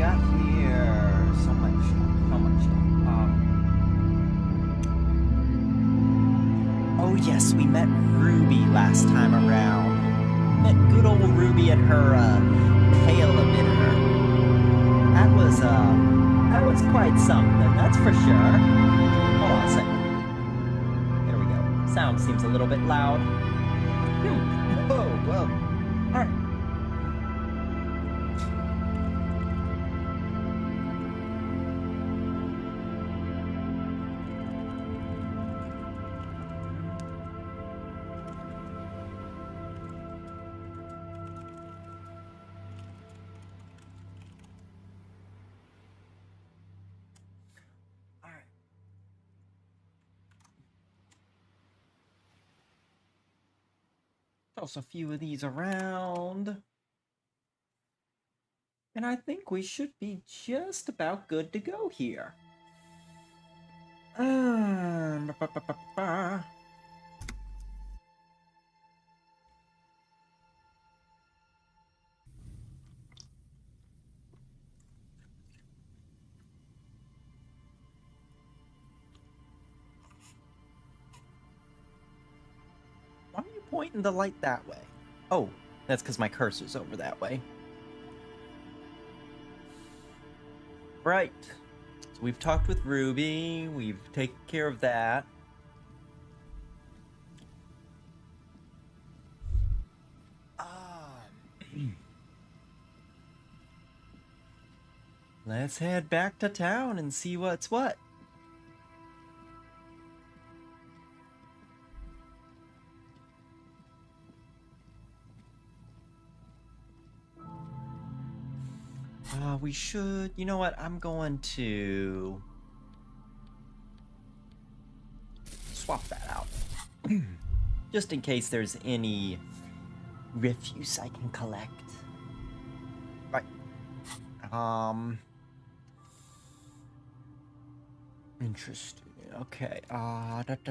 got here? So much stuff. So much stuff. Oh yes, we met Ruby last time around. Met good old Ruby and her tail emitter. That was quite something, that's for sure. Hold on a second. There we go. Sound seems a little bit loud. Whoa, whoa. Alright. Toss a few of these around. And I think we should be just about good to go here. Why are you pointing the light that way? Oh, that's because my cursor's over that way. Right. So we've talked with Ruby. We've taken care of that. Let's head back to town and see what's what. We should... You know what? I'm going to... swap that out. Just in case there's any refuse I can collect. Right. Interesting. Okay. Hardcore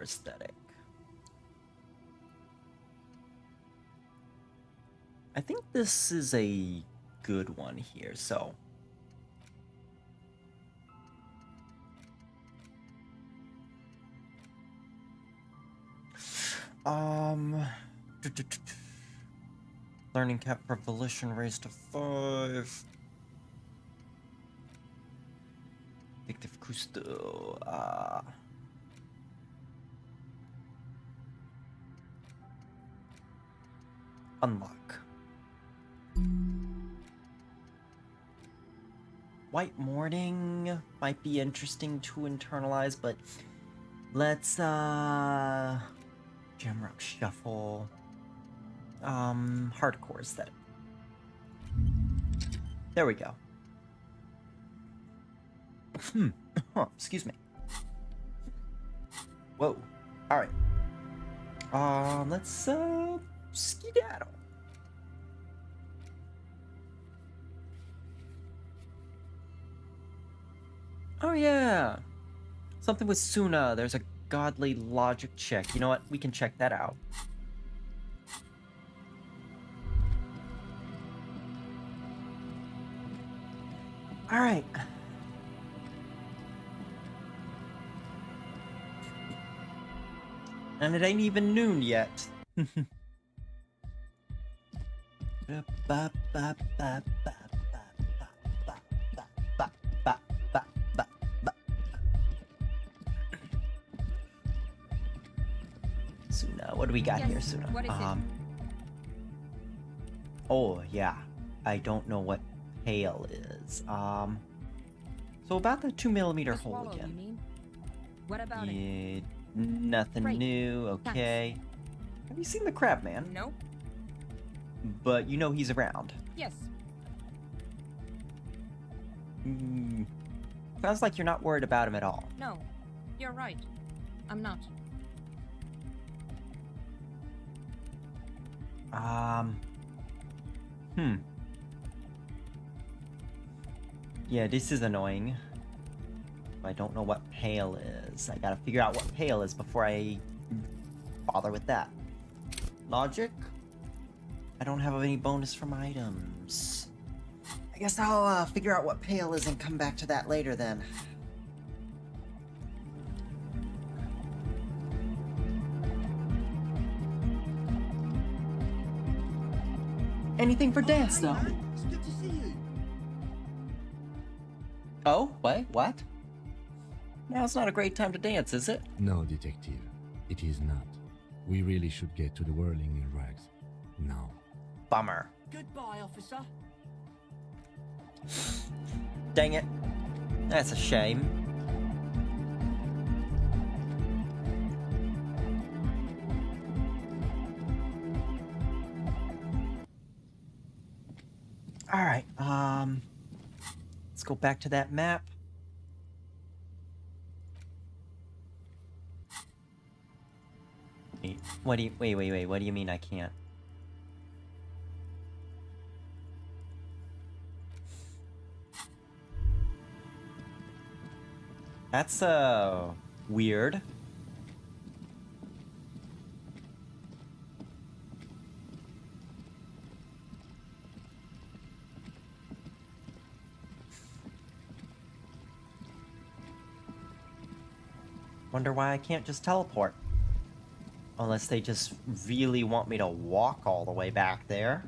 aesthetic. I think this is a good one here, so... Learning cap for volition raised to 5. Addictive Custo, unlock. White Morning might be interesting to internalize, but let's, Jamrock Shuffle. Hardcore aesthetic. There we go. Oh, excuse me. Whoa. Alright. Let's, skedaddle. Oh yeah! Something with Suna. There's a godly logic check. You know what? We can check that out. Alright. And it ain't even noon yet. Suna, what do we got here, Suna? What is it? Oh yeah, I don't know what pale is. So about the 2mm hole Swallow, again. you mean? What about it? Nothing Great. new. Okay. Have you seen the crab man? No? But you know he's around. Yes. Sounds like you're not worried about him at all. No. You're right. I'm not. Yeah, this is annoying. I don't know what pale is. I gotta figure out what pale is before I bother with that. Logic? I don't have any bonus from items. I guess I'll figure out what Pale is and come back to that later then. Anything for dance, though? It's good to see you. Oh, wait, what? Now's not a great time to dance, is it? No, detective, it is not. We really should get to the whirling in rags. Now. Bummer. Goodbye, officer. Dang it. That's a shame. Alright, let's go back to that map. Wait, what do you mean I can't? That's, weird. Wonder why I can't just teleport. Unless they just really want me to walk all the way back there.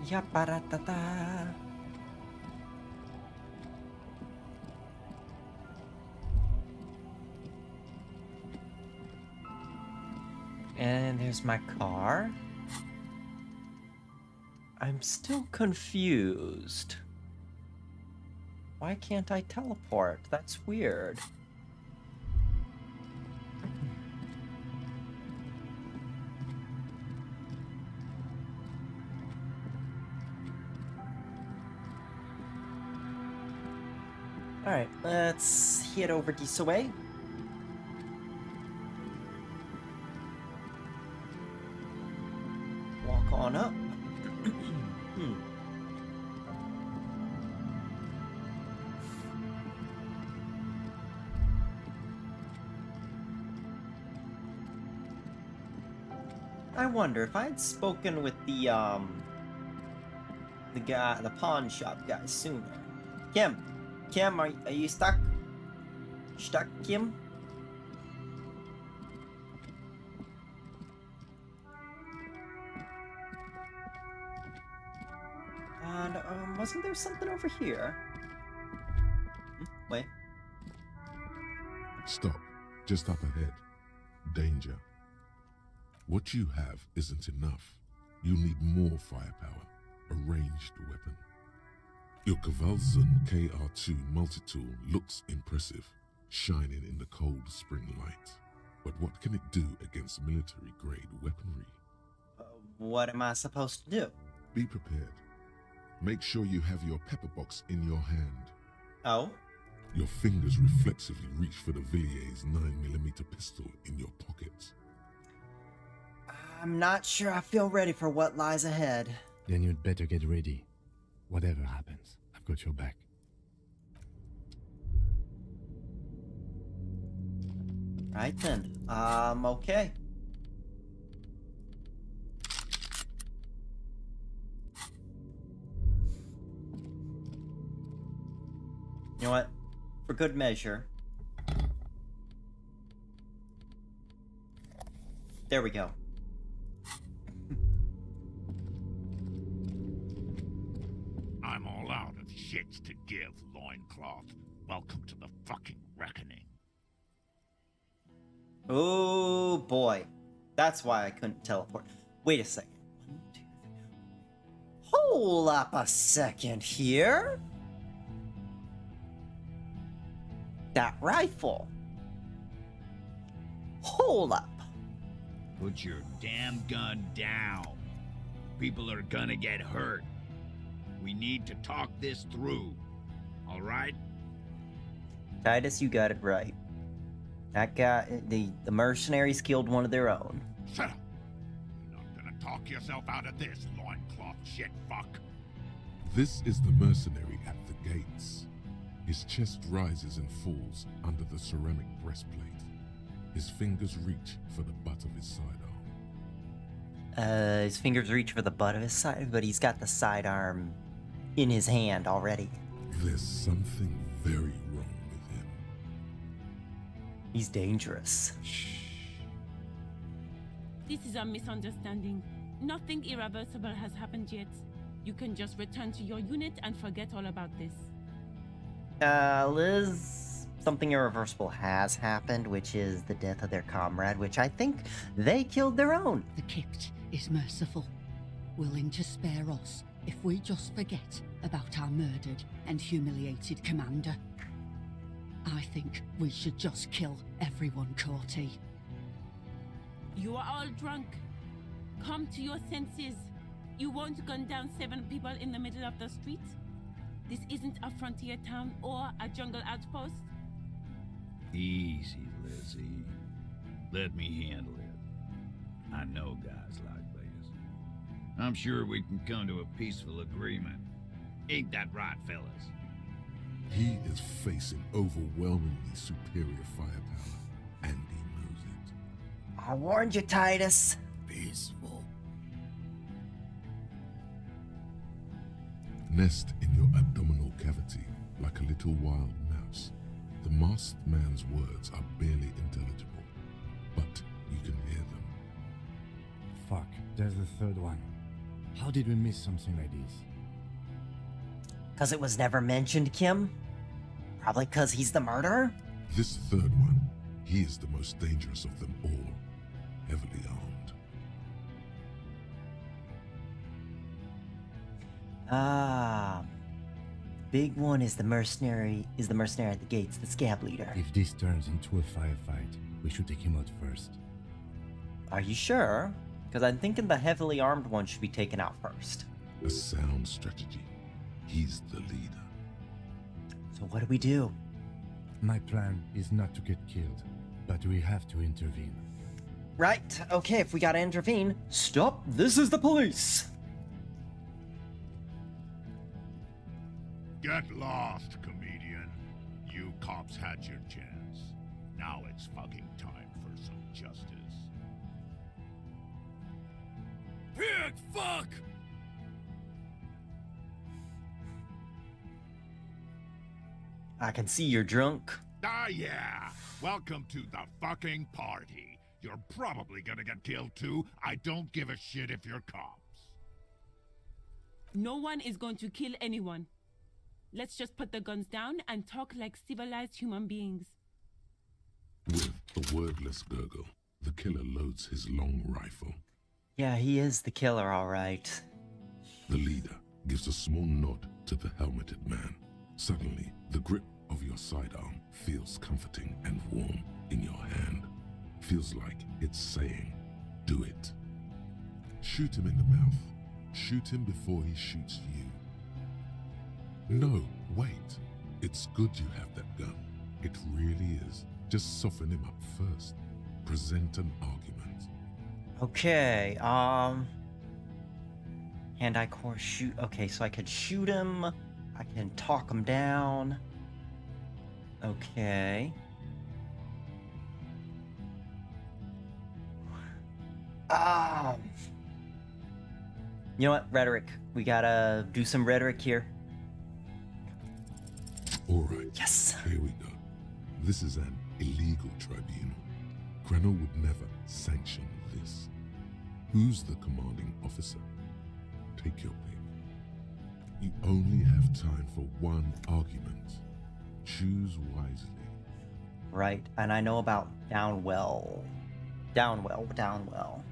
Yaparatata. And there's my car. I'm still confused. Why can't I teleport? That's weird. Alright, let's head over this way. Walk on up. I wonder if I had spoken with the guy, the pawn shop guy sooner. Kim, are you stuck? Stuck, Kim? And, wasn't there something over here? Wait. Stop. Just up ahead. Danger. What you have isn't enough. You'll need more firepower. A ranged weapon. Your Kvalzun KR2 multi-tool looks impressive, shining in the cold spring light. But what can it do against military-grade weaponry? What am I supposed to do? Be prepared. Make sure you have your pepper box in your hand. Oh? Your fingers reflexively reach for the Villiers 9mm pistol in your pocket. I'm not sure I feel ready for what lies ahead. Then you'd better get ready. Whatever happens, I've got your back. Right then. Okay. You know what? For good measure. There we go. I'm all out of shits to give, loincloth. Welcome to the fucking reckoning. Oh boy. That's why I couldn't teleport. Wait a second. 1, 2, 3. Hold up a second here. That rifle. Hold up. Put your damn gun down. People are gonna get hurt. We need to talk this through. All right? Titus, you got it right. That guy, the mercenaries killed one of their own. Shut up. You're not gonna talk yourself out of this, loincloth shit fuck. This is the mercenary at the gates. His chest rises and falls under the ceramic breastplate. His fingers reach for the butt of his sidearm. His fingers reach for the butt of his side, but he's got the sidearm in his hand already. There's something very wrong with him. He's dangerous. This is a misunderstanding. Nothing irreversible has happened yet. You can just return to your unit and forget all about this. Liz, something irreversible has happened, which is the death of their comrade, which I think they killed their own. The Kipt is merciful, willing to spare us if we just forget about our murdered and humiliated commander. I think we should just kill everyone, Corty. You are all drunk. Come to your senses. You won't gun down 7 people in the middle of the street? This isn't a frontier town or a jungle outpost. Easy, Lizzie. Let me handle it. I know guys like this. I'm sure we can come to a peaceful agreement. Ain't that right, fellas? He is facing overwhelmingly superior firepower, and he knows it. I warned you, Titus. Peaceful. Nest in your abdominal cavity like a little wild mouse. The masked man's words are barely intelligible, but you can hear them. Fuck, there's the third one. How did we miss something like this? Because it was never mentioned, Kim? Probably because he's the murderer? This third one, he is the most dangerous of them all, heavily armed. Big one is the mercenary at the gates, the scab leader. If this turns into a firefight, we should take him out first. Are you sure? Because I'm thinking the heavily armed one should be taken out first. A sound strategy. He's the leader. So what do we do? My plan is not to get killed, but we have to intervene. Right, okay, if we gotta intervene, stop, this is the police! Get lost, comedian. You cops had your chance. Now it's fucking time for some justice. Pig fuck! I can see you're drunk. Ah, yeah. Welcome to the fucking party. You're probably gonna get killed too. I don't give a shit if you're cops. No one is going to kill anyone. Let's just put the guns down and talk like civilized human beings. With a wordless gurgle, the killer loads his long rifle. Yeah, he is the killer, alright. The leader gives a small nod to the helmeted man. Suddenly, the grip of your sidearm feels comforting and warm in your hand. Feels like it's saying, do it. Shoot him in the mouth. Shoot him before he shoots you. No, wait. It's good you have that gun. It really is. Just soften him up first. Present an argument. Okay, hand-eye core shoot. Okay, so I could shoot him. I can talk him down. Okay. You know what? Rhetoric. We gotta do some rhetoric here. Alright. Yes. Here we go. This is an illegal tribunal. Krenner would never sanction this. Who's the commanding officer? Take your pick. You only have time for one argument. Choose wisely. Right, and I know about Downwell. Downwell.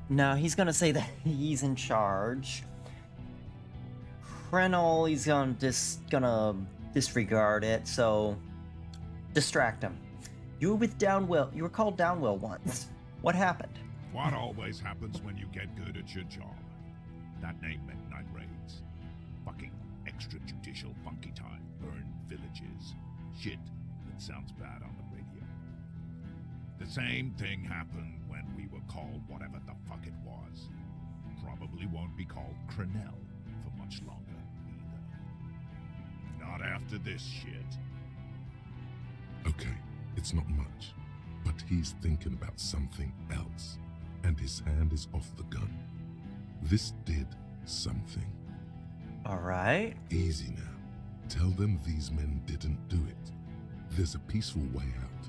No, he's gonna say that he's in charge. Krenel, he's gonna disregard it, so distract him. You were with Downwell. You were called Downwell once. What happened? What always happens when you get good at your job? That name meant night raids. Fucking extrajudicial funky time, burned villages. Shit that sounds bad on the radio. The same thing happened when we were called whatever the fuck it was. Probably won't be called Crenell for much longer, either. Not after this shit. Okay, it's not much, but he's thinking about something else, and his hand is off the gun. This did something. All right. Easy now. Tell them these men didn't do it. There's a peaceful way out.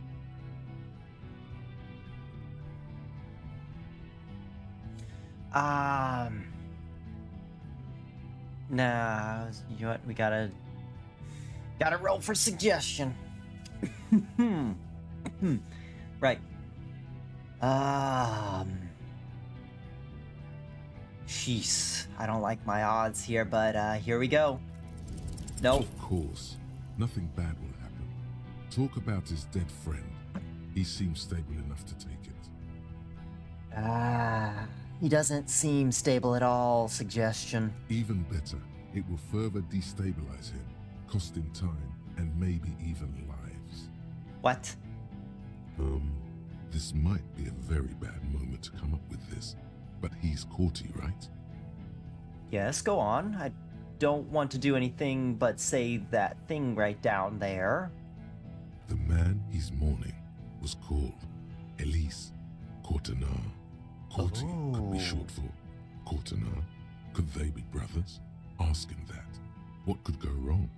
Nah, you know what? We gotta roll for suggestion. Right. Jeez, I don't like my odds here, but here we go. Nope. Of course, nothing bad will happen. Talk about his dead friend. He seems stable enough to take it. He doesn't seem stable at all. Suggestion. Even better, it will further destabilize him, cost him time, and maybe even lives. What? This might be a very bad moment to come up with this, but he's courty, right? Yes, go on. I don't want to do anything but say that thing right down there. The man he's mourning was called Elise Courtenay. Courty could be short for Courtenay. Could they be brothers? Ask him that. What could go wrong?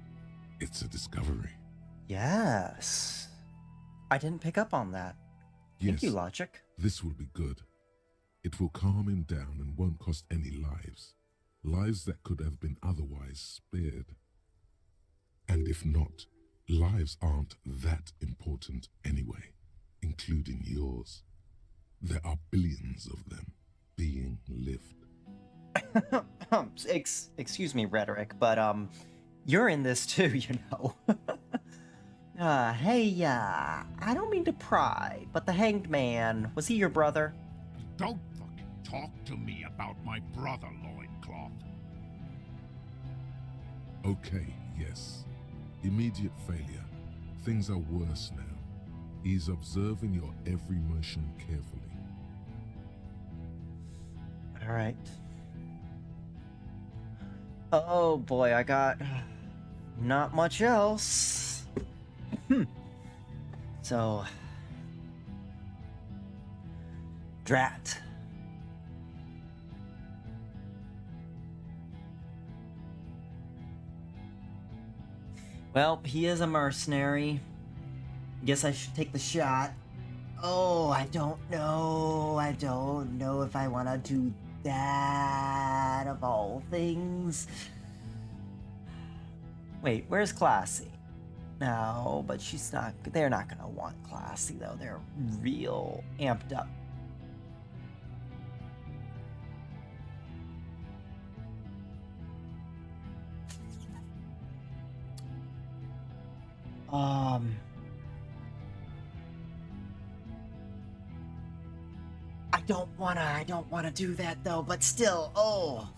It's a discovery. Yes. I didn't pick up on that. Thank you, Logic. This will be good. It will calm him down and won't cost any lives. Lives that could have been otherwise spared. And if not, lives aren't that important anyway, including yours. There are billions of them being lived. Excuse me, Rhetoric, but you're in this too, you know. Hey, I don't mean to pry, but the hanged man, was he your brother? Don't fucking talk to me about my brother, Loincloth. Okay, yes. Immediate failure. Things are worse now. He's observing your every motion carefully. All right. Oh boy, I got not much else. So, drat. Well, he is a mercenary. Guess I should take the shot. Oh, I don't know. I don't know if I want to do that of all things. Wait, where's Classy? No, but she's not. They're not gonna want Classy though. They're real amped up. I don't wanna do that though, but still, oh,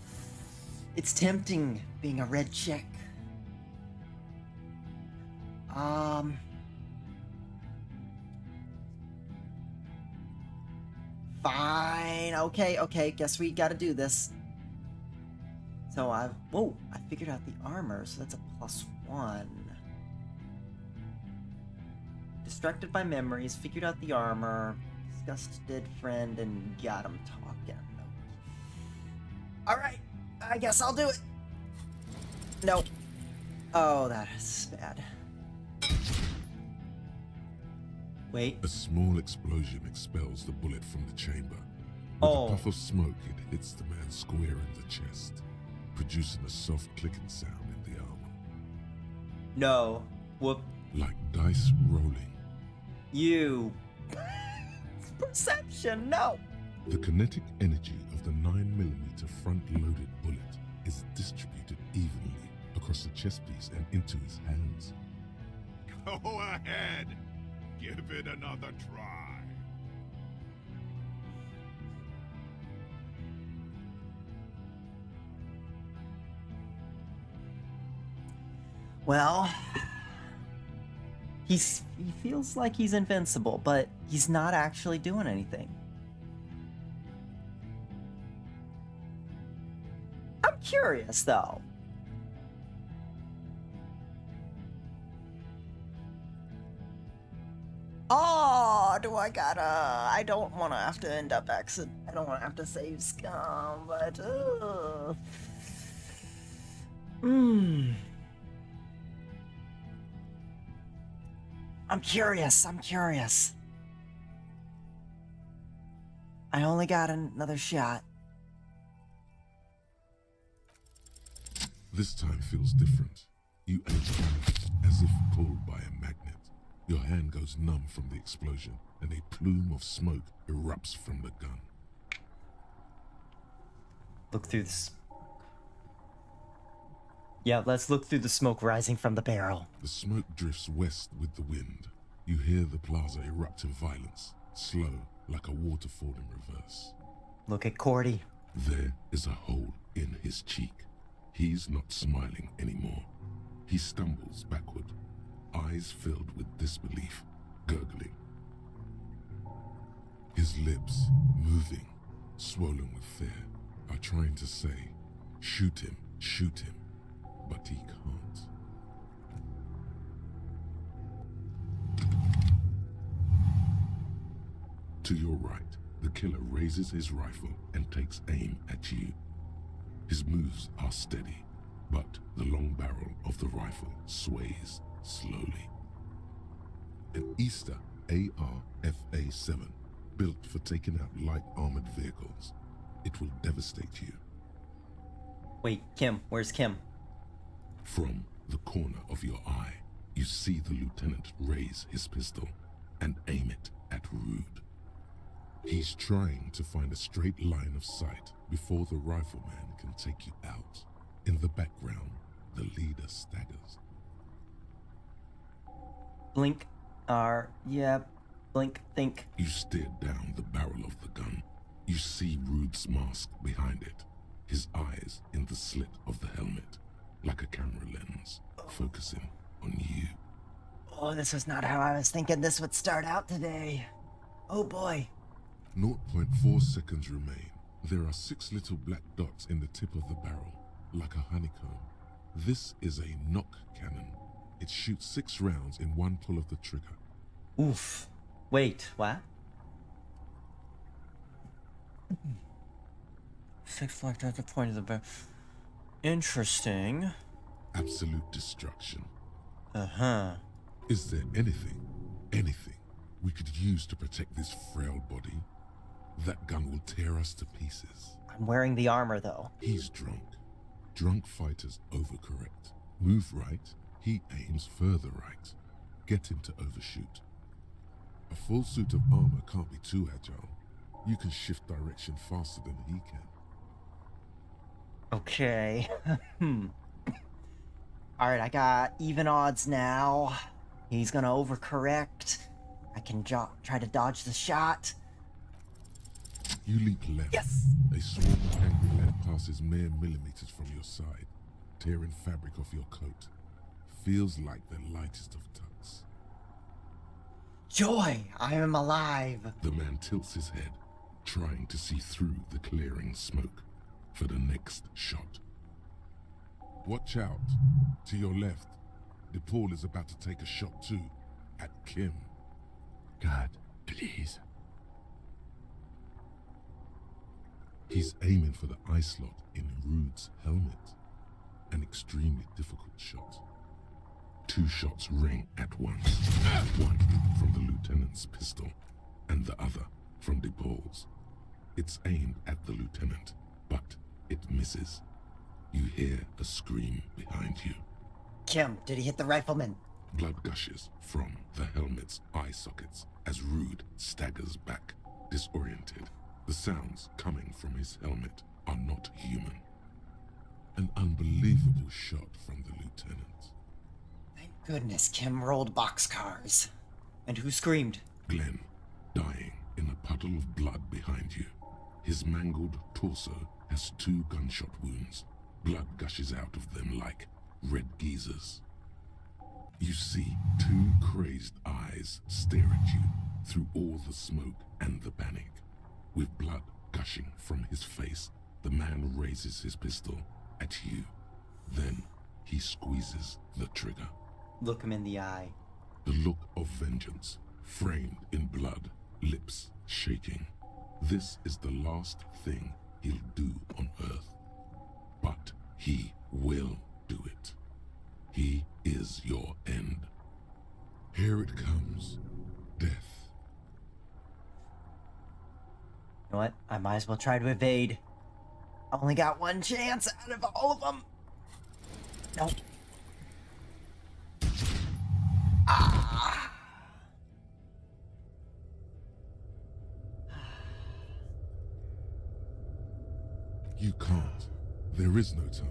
it's tempting being a red chick. Fine, okay, guess we gotta do this. So I figured out the armor, so that's a +1. Distracted by memories, figured out the armor, discussed dead friend, and got him talking. Alright, I guess I'll do it. Nope. Oh, that is bad. Wait. A small explosion expels the bullet from the chamber. With a puff of smoke, it hits the man square in the chest, producing a soft clicking sound in the armor. No. Whoop. Like dice rolling. You. Perception, no. The kinetic energy of the 9mm front-loaded bullet is distributed evenly across the chest piece and into his hands. Go ahead. Give it another try. Well, he feels like he's invincible, but he's not actually doing anything. I'm curious, though. Oh, I don't want to have to end up I don't want to have to save Scum, but, I'm curious. I only got another shot. This time feels different. You aim as if pulled by a magnet. Your hand goes numb from the explosion, and a plume of smoke erupts from the gun. Look through this. Yeah, let's look through the smoke rising from the barrel. The smoke drifts west with the wind. You hear the plaza erupt in violence, slow like a waterfall in reverse. Look at Cordy. There is a hole in his cheek. He's not smiling anymore. He stumbles backward, eyes filled with disbelief, gurgling. His lips, moving, swollen with fear, are trying to say, shoot him, but he can't. To your right, the killer raises his rifle and takes aim at you. His moves are steady, but the long barrel of the rifle sways slowly. An Easter AR-FA-7, built for taking out light armored vehicles. It will devastate you. Wait, Kim, where's Kim? From the corner of your eye, you see the lieutenant raise his pistol and aim it at Rude. He's trying to find a straight line of sight before the rifleman can take you out. In the background, the leader staggers. Blink. Blink, think. You stare down the barrel of the gun. You see Rude's mask behind it, his eyes in the slit of the helmet, like a camera lens, focusing on you. Oh, this was not how I was thinking this would start out today. Oh boy. 0.4 seconds remain. There are 6 little black dots in the tip of the barrel, like a honeycomb. This is a knock cannon. It shoots 6 rounds in one pull of the trigger. Oof. Wait, what? 6 black dots at the point of the barrel. Interesting. Absolute destruction. Uh-huh. Is there anything we could use to protect this frail body? That gun will tear us to pieces. I'm wearing the armor, though. He's drunk. Drunk fighters overcorrect. Move right, he aims further right. Get him to overshoot. A full suit of armor can't be too agile. You can shift direction faster than he can. Okay. Alright, I got even odds now. He's gonna overcorrect. I can try to dodge the shot. You leap left. Yes! A swarm of angry lead passes mere millimeters from your side, tearing fabric off your coat. Feels like the lightest of tucks. Joy! I am alive! The man tilts his head, trying to see through the clearing smoke for the next shot. Watch out. To your left, DePaul is about to take a shot too, at Kim. God, please. He's aiming for the eye slot in Rude's helmet. An extremely difficult shot. 2 shots ring at once. One from the lieutenant's pistol, and the other from DePaul's. It's aimed at the lieutenant, but it misses. You hear a scream behind you. Kim, did he hit the rifleman? Blood gushes from the helmet's eye sockets as Rude staggers back, disoriented. The sounds coming from his helmet are not human. An unbelievable shot from the lieutenant. Thank goodness Kim rolled boxcars. And who screamed? Glenn, dying in a puddle of blood behind you. His mangled torso has 2 gunshot wounds. Blood gushes out of them like red geysers. You see two crazed eyes stare at you through all the smoke and the panic. With blood gushing from his face, the man raises his pistol at you. Then he squeezes the trigger. Look him in the eye. The look of vengeance, framed in blood, lips shaking. This is the last thing he'll do on Earth. But he will do it. He is your end. Here it comes. Death. You know what? I might as well try to evade. I only got one chance out of all of them. Nope. Ah. You can't. There is no time.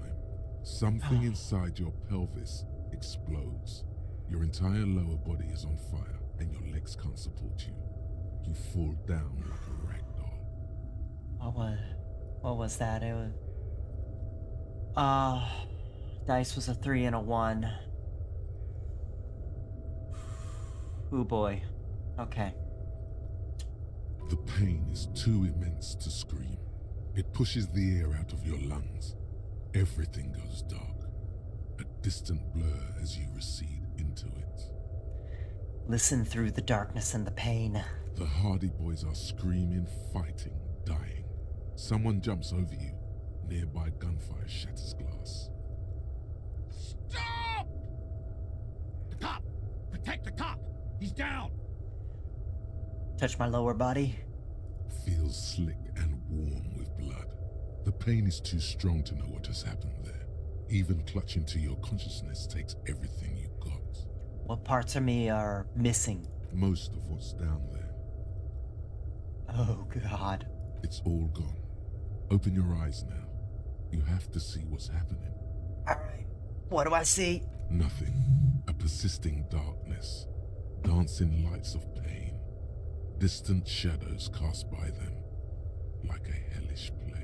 Something inside your pelvis explodes. Your entire lower body is on fire and your legs can't support you. You fall down like a rag doll. What was that? It was... dice was a 3 and a 1. Ooh boy. Okay. The pain is too immense to scream. It pushes the air out of your lungs. Everything goes dark. A distant blur as you recede into it. Listen through the darkness and the pain. The Hardy Boys are screaming, fighting, dying. Someone jumps over you. Nearby gunfire shatters glass. Stop! The cop! Protect the cop! He's down! Touch my lower body. Feels slick and warm with blood. The pain is too strong to know what has happened there. Even clutching to your consciousness takes everything you got. What parts of me are missing? Most of what's down there. Oh, God. It's all gone. Open your eyes now. You have to see what's happening. Alright. What do I see? Nothing. A persisting darkness. Dancing lights of pain. Distant shadows cast by them. Like a hellish play.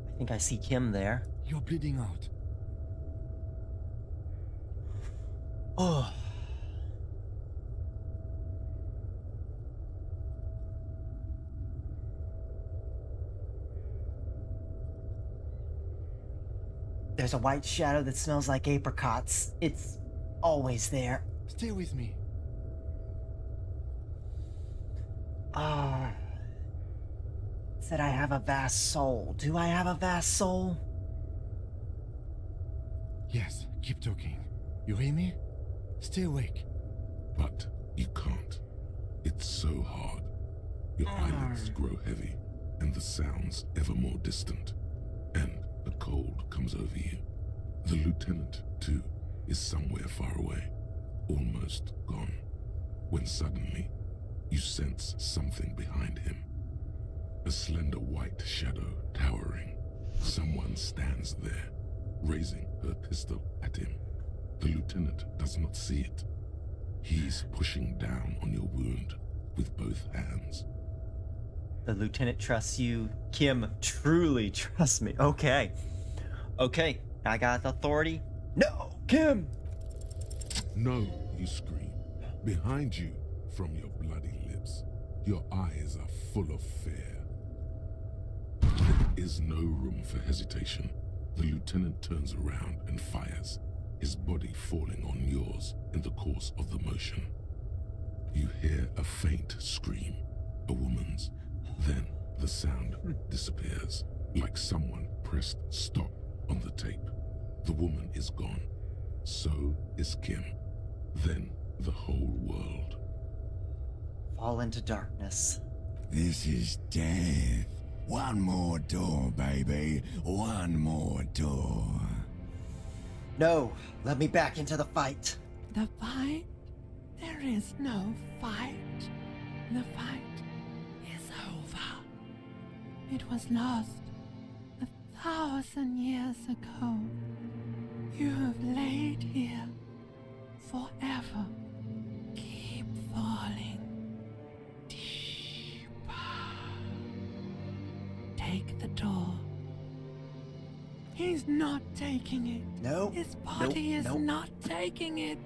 I think I see Kim there. You're bleeding out. Oh. There's a white shadow that smells like apricots. It's always there. Stay with me. Said I have a vast soul. Do I have a vast soul? Yes, keep talking. You hear me? Stay awake. But you can't. It's so hard. Your eyelids grow heavy, and the sounds ever more distant. And a cold comes over you. The lieutenant, too, is somewhere far away, almost gone, when suddenly you sense something behind him. A slender white shadow towering. Someone stands there, raising her pistol at him. The lieutenant does not see it. He's pushing down on your wound with both hands. The lieutenant trusts you. Kim truly trusts me. Okay. Okay, I got authority. No, Kim! No, you scream. Behind you, from your bloody lips, your eyes are full of fear. There is no room for hesitation. The lieutenant turns around and fires, his body falling on yours in the course of the motion. You hear a faint scream, a woman's. Then the sound disappears, like someone pressed stop on the tape. The woman is gone. So is Kim. Then the whole world. Fall into darkness. This is death. One more door, baby. One more door. No, let me back into the fight. The fight? There is no fight. The fight is over. It was lost 1,000 years ago. You have laid here forever. Keep falling deeper. Take the door. He's not taking it. Nope. His body is Nope. not taking it.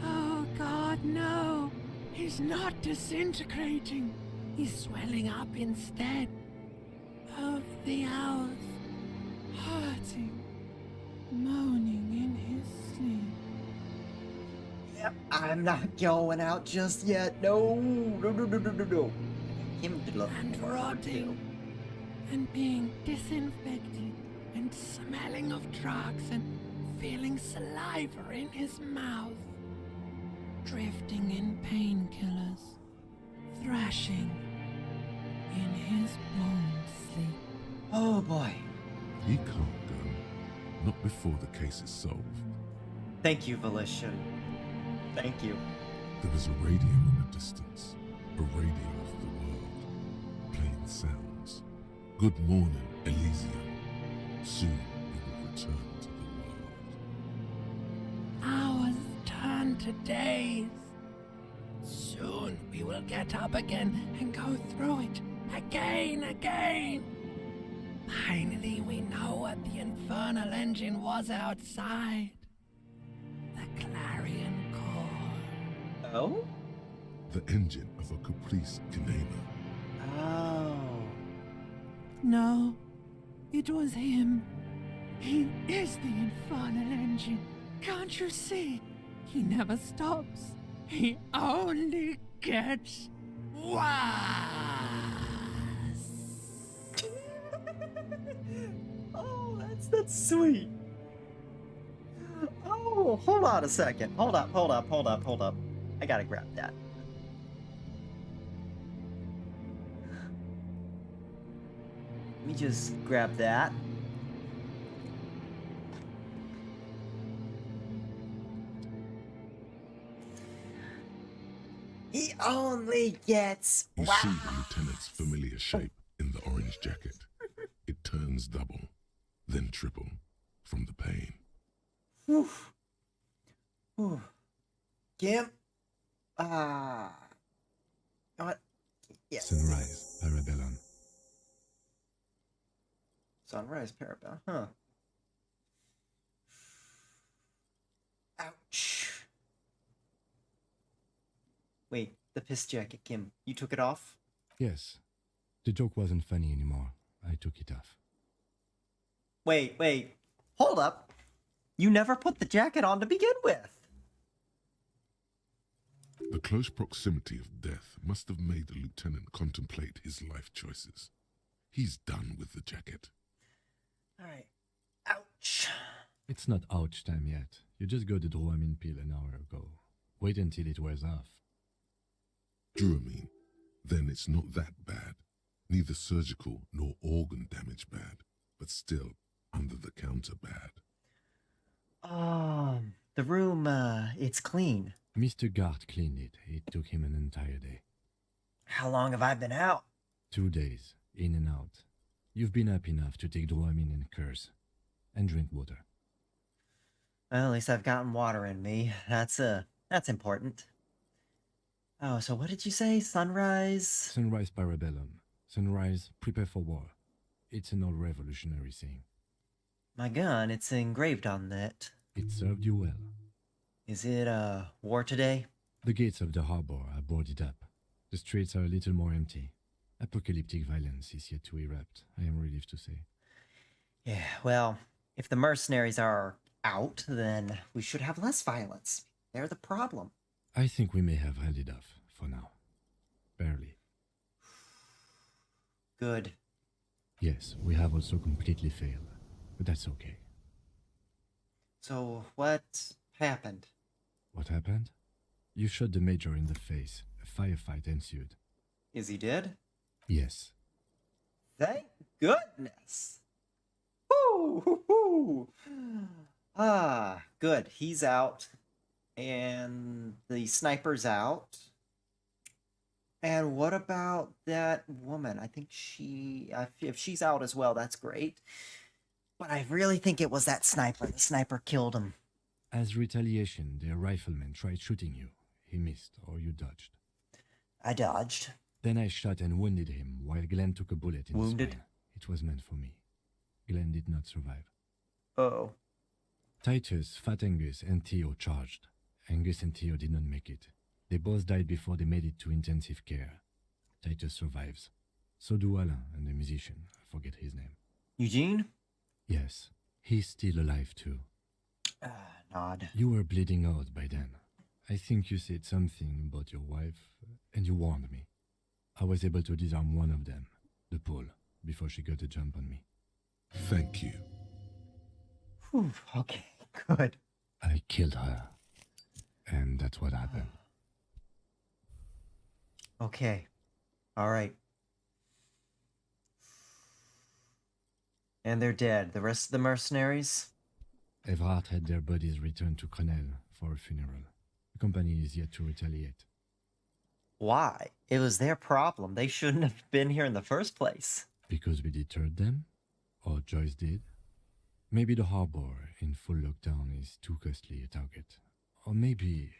Oh, God, no. He's not disintegrating. He's swelling up instead. Over the hours. Hurting. Moaning in his sleep. Yep, I'm not going out just yet. No. No. Him to look And for. rotting. And being disinfected. And smelling of drugs. And feeling saliva in his mouth. Drifting in painkillers. Thrashing in his bone sleep. Oh boy. He can't go. Not before the case is solved. Thank you, Volition. Thank you. There is a radio in the distance. A radio of the world. Playing sounds. Good morning, Elysium. Soon we will return to the world. Hours turn to days. Soon we will get up again and go through it again. Finally, we know what the infernal engine was outside. The clarion call. Oh? The engine of a Caprice Kinema. Oh. No, it was him. He is the infernal engine. Can't you see? He never stops. He only gets worse. Oh, that's sweet. Oh, hold on a second. Hold up. I gotta grab that. Let me just grab that. He only gets... You see the lieutenant's familiar shape in the orange jacket. It turns double, then triple, from the pain. Whew. Whew. Kim? What? Yes. Sunrise, Parabellum. Sunrise Parabellum, huh? Ouch. Wait, the piss jacket, Kim. You took it off? Yes. The joke wasn't funny anymore. I took it off. Wait. Hold up. You never put the jacket on to begin with. The close proximity of death must have made the lieutenant contemplate his life choices. He's done with the jacket. Alright. Ouch. It's not ouch time yet. You just got the Dramamine pill an hour ago. Wait until it wears off. Dramamine. Then it's not that bad. Neither surgical nor organ damage bad, but still under the counter bad. The room, it's clean. Mr. Gart cleaned it. It took him an entire day. How long have I been out? 2 days, in and out. You've been up enough to take Dramamine and curse. And drink water. Well, at least I've gotten water in me. That's important. Oh, so what did you say? Sunrise? Sunrise Parabellum. Sunrise, prepare for war. It's an old revolutionary saying. My gun, it's engraved on it. It served you well. Is it, war today? The gates of the harbor are boarded up. The streets are a little more empty. Apocalyptic violence is yet to erupt, I am relieved to say. Yeah, well, if the mercenaries are out, then we should have less violence. They're the problem. I think we may have held it off, for now. Barely. Good. Yes, we have also completely failed, but that's okay. So, what happened? What happened? You shot the major in the face. A firefight ensued. Is he dead? Yes. Thank goodness! Woo! Ah, good. He's out. And the sniper's out. And what about that woman? I think if she's out as well, that's great. But I really think it was that sniper. The sniper killed him. As retaliation, the rifleman tried shooting you. He missed, or you dodged. I dodged. Then I shot and wounded him, while Glenn took a bullet in the Wounded? spine. It was meant for me. Glenn did not survive. Oh. Titus, Fat Angus, and Theo charged. Angus and Theo did not make it. They both died before they made it to intensive care. Titus survives. So do Alain and the musician. I forget his name. Eugene? Yes, he's still alive too. Nod. You were bleeding out by then. I think you said something about your wife, and you warned me. I was able to disarm one of them, the Pole, before she got a jump on me. Thank you. Whew, okay, good. I killed her, and that's what happened. Okay. All right. And they're dead. The rest of the mercenaries? Evrard had their bodies returned to Crenel for a funeral. The company is yet to retaliate. Why? It was their problem. They shouldn't have been here in the first place. Because we deterred them? Or Joyce did? Maybe the harbor in full lockdown is too costly a target. Or maybe...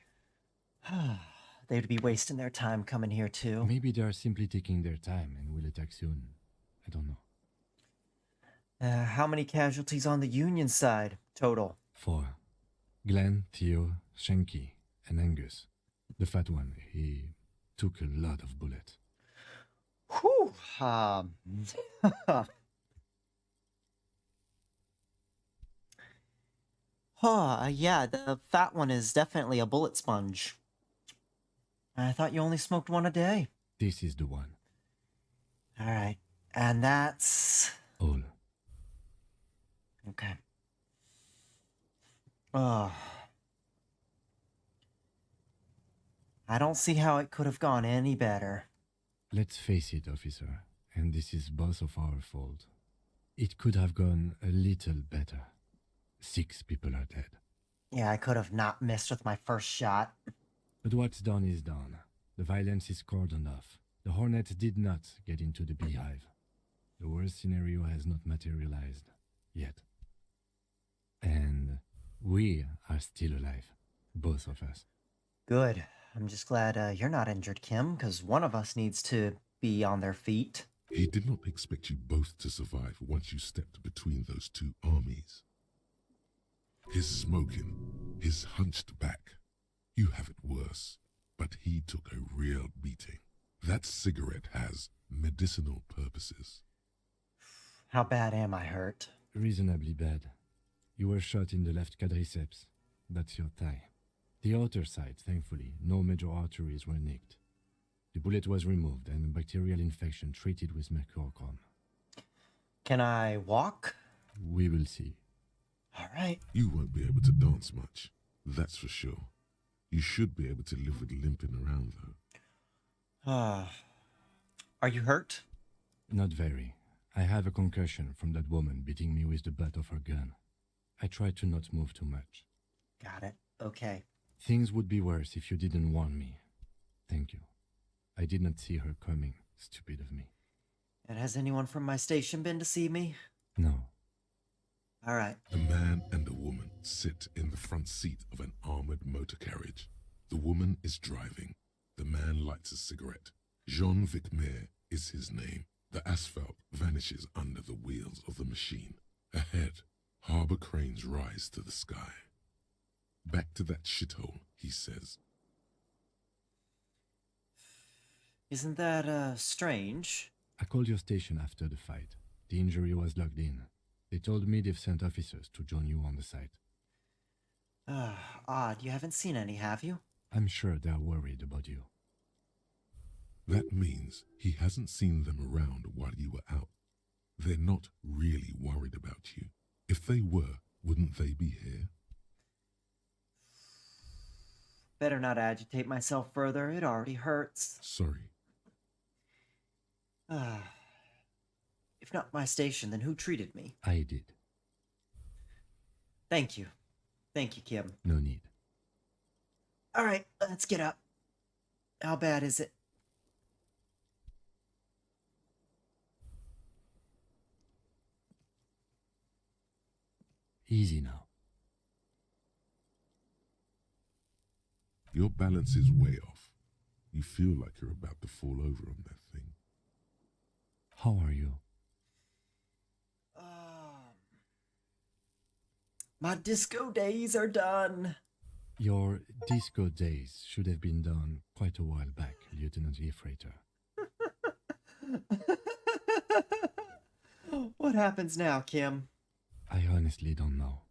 They'd be wasting their time coming here too. Maybe they are simply taking their time and will attack soon. I don't know. How many casualties on the Union side, total? 4. Glenn, Theo, Shanky, and Angus. The fat one, he took a lot of bullets. Whew. Yeah, the fat one is definitely a bullet sponge. I thought you only smoked one a day. This is the one. All right. And that's... All. Okay. I don't see how it could have gone any better. Let's face it, officer, and this is both of our fault. It could have gone a little better. 6 people are dead. Yeah, I could have not missed with my first shot. But what's done is done. The violence is cordoned off. The Hornets did not get into the beehive. The worst scenario has not materialized. Yet. And we are still alive. Both of us. Good. I'm just glad you're not injured, Kim, because one of us needs to be on their feet. He did not expect you both to survive once you stepped between those two armies. His smoking, his hunched back. You have it worse, but he took a real beating. That cigarette has medicinal purposes. How bad am I hurt? Reasonably bad. You were shot in the left quadriceps. That's your thigh. The outer side, thankfully, no major arteries were nicked. The bullet was removed and a bacterial infection treated with mercurochrome. Can I walk? We will see. All right. You won't be able to dance much, that's for sure. You should be able to live with limping around, though. Are you hurt? Not very. I have a concussion from that woman beating me with the butt of her gun. I tried to not move too much. Got it. Okay. Things would be worse if you didn't warn me. Thank you. I did not see her coming. Stupid of me. And has anyone from my station been to see me? No. All right. A man and a woman sit in the front seat of an armored motor carriage. The woman is driving. The man lights a cigarette. Jean Vicmer is his name. The asphalt vanishes under the wheels of the machine. Ahead, harbor cranes rise to the sky. Back to that shithole, he says. Isn't that, strange? I called your station after the fight. The injury was logged in. They told me they've sent officers to join you on the site. Odd. You haven't seen any, have you? I'm sure they're worried about you. That means he hasn't seen them around while you were out. They're not really worried about you. If they were, wouldn't they be here? Better not agitate myself further. It already hurts. Sorry. If not my station, then who treated me? I did. Thank you. Thank you, Kim. No need. All right, let's get up. How bad is it? Easy now. Your balance is way off. You feel like you're about to fall over on that thing. How are you? My disco days are done. Your disco days should have been done quite a while back, Lieutenant Freighter. What happens now, Kim? I honestly don't know.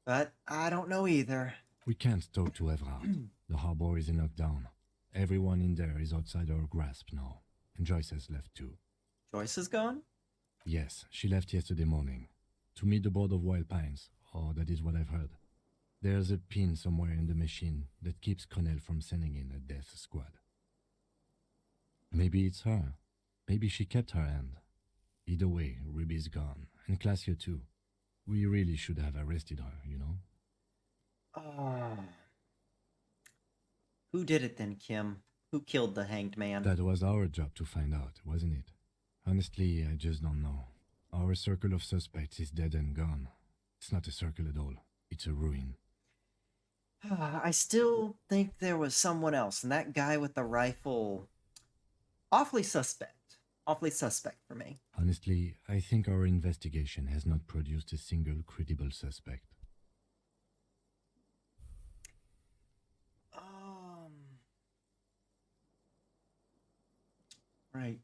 But I don't know either. We can't talk to Everard. The harbor is in lockdown. Everyone in there is outside our grasp now. And Joyce has left too. Joyce is gone? Yes, she left yesterday morning. To meet the board of Wild Pines, or that is what I've heard. There's a pin somewhere in the machine that keeps Connell from sending in a death squad. Maybe it's her. Maybe she kept her end. Either way, Ruby's gone, and Classio too. We really should have arrested her, you know? Who did it then, Kim? Who killed the hanged man? That was our job to find out, wasn't it? Honestly, I just don't know. Our circle of suspects is dead and gone. It's not a circle at all. It's a ruin. I still think there was someone else, and that guy with the rifle... Awfully suspect. Awfully suspect for me. Honestly, I think our investigation has not produced a single credible suspect. Right.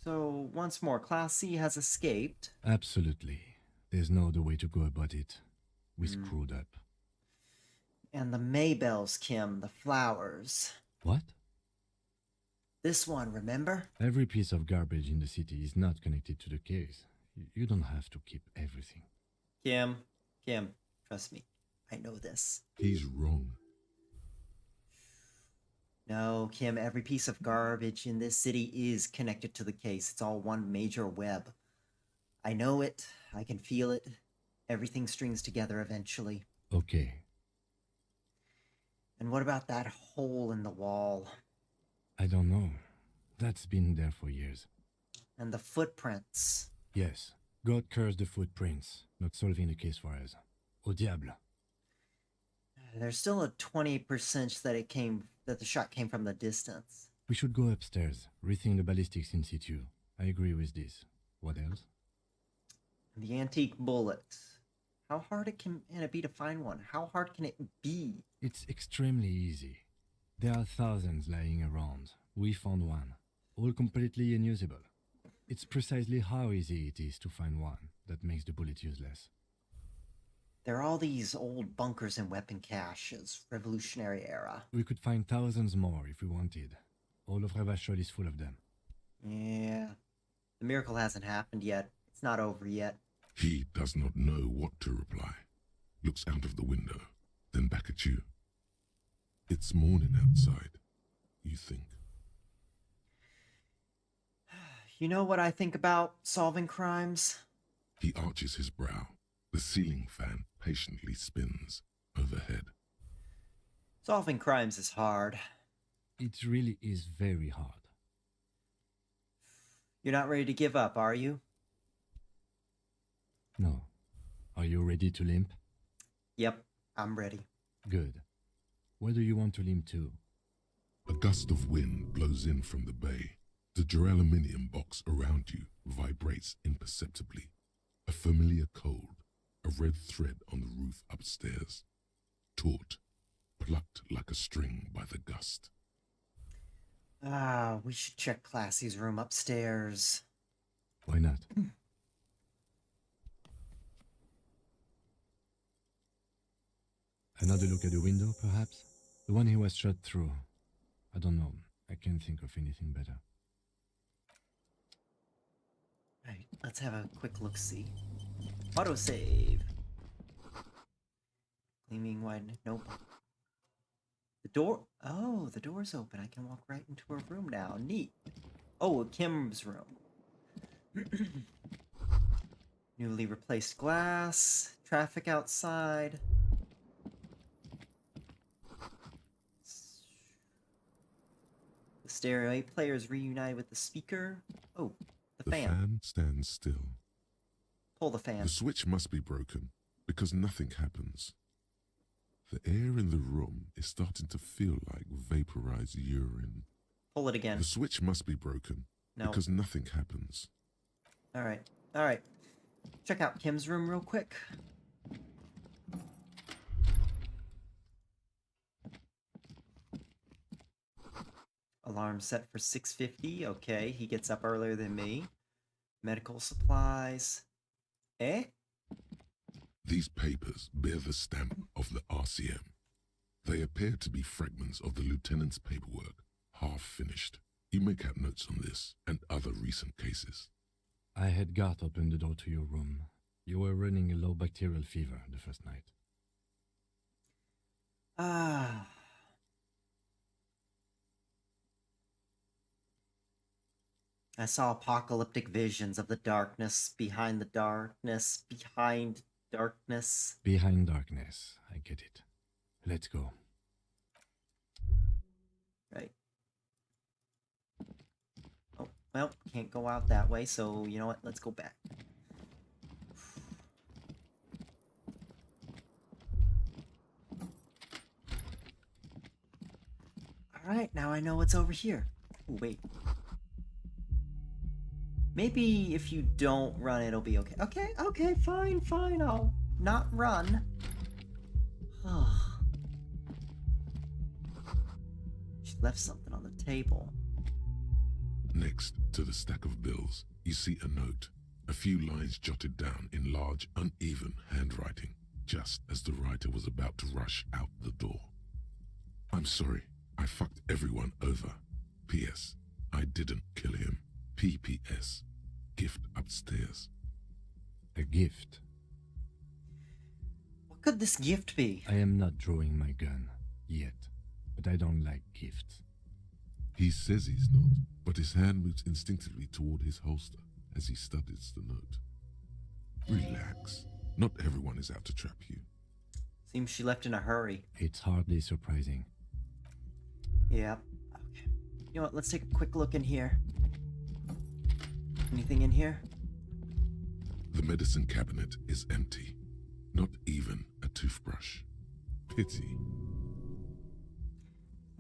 So, once more, Class C has escaped. Absolutely. There's no other way to go about it. We screwed up. And the Maybells, Kim, the flowers. What? This one, remember? Every piece of garbage in the city is not connected to the case. You don't have to keep everything. Kim, trust me. I know this. He's wrong. No, Kim, every piece of garbage in this city is connected to the case. It's all one major web. I know it. I can feel it. Everything strings together eventually. Okay. And what about that hole in the wall? I don't know. That's been there for years. And the footprints. Yes. God curse the footprints. Not solving the case for us. Au diable. There's still a 20% that the shot came from the distance. We should go upstairs, rethink the ballistics in situ. I agree with this. What else? The antique bullet. How hard can it be to find one? How hard can it be? It's extremely easy. There are thousands lying around. We found one. All completely unusable. It's precisely how easy it is to find one that makes the bullet useless. There are all these old bunkers and weapon caches, Revolutionary era. We could find thousands more if we wanted. All of Revachol is full of them. Yeah. The miracle hasn't happened yet. It's not over yet. He does not know what to reply. Looks out of the window, then back at you. It's morning outside, you think. You know what I think about solving crimes? He arches his brow. The ceiling fan patiently spins overhead. Solving crimes is hard. It really is very hard. You're not ready to give up, are you? No. Are you ready to limp? Yep, I'm ready. Good. Where do you want to limp to? A gust of wind blows in from the bay. The duraluminum box around you vibrates imperceptibly. A familiar cold, a red thread on the roof upstairs. Taut, plucked like a string by the gust. We should check Classy's room upstairs. Why not? Another look at the window, perhaps? The one he was shot through. I don't know. I can't think of anything better. Right, let's have a quick look-see. Autosave. Gleaming wide. Nope. The door. Oh, the door's open. I can walk right into her room now. Neat. Oh, Kim's room. Newly replaced glass. Traffic outside. The stereo 8 player is reunited with the speaker. Oh, the fan. The fan stands still. Pull the fan. The switch must be broken because nothing happens. The air in the room is starting to feel like vaporized urine. Pull it again. The switch must be broken No. because nothing happens. Alright. Alright. Check out Kim's room real quick. Alarm set for 6:50. Okay, he gets up earlier than me. Medical supplies. Eh? These papers bear the stamp of the RCM. They appear to be fragments of the lieutenant's paperwork, half finished. You make out notes on this and other recent cases. I had Gart open the door to your room. You were running a low bacterial fever the first night. Ah. I saw apocalyptic visions of the darkness behind the darkness behind darkness. Behind darkness, I get it. Let's go. Right. Oh, well, can't go out that way, so you know what? Let's go back. Alright, now I know what's over here. Ooh, wait. Maybe if you don't run, it'll be okay. Okay, fine, I'll not run. She left something on the table. Next to the stack of bills, you see a note, a few lines jotted down in large, uneven handwriting, just as the writer was about to rush out the door. I'm sorry, I fucked everyone over. P.S. I didn't kill him. P.P.S. Gift upstairs. A gift? What could this gift be? I am not drawing my gun, yet, but I don't like gifts. He says he's not, but his hand moves instinctively toward his holster as he studies the note. Relax. Not everyone is out to trap you. Seems she left in a hurry. It's hardly surprising. Yeah. Okay. You know what? Let's take a quick look in here. Anything in here? The medicine cabinet is empty. Not even a toothbrush. Pity.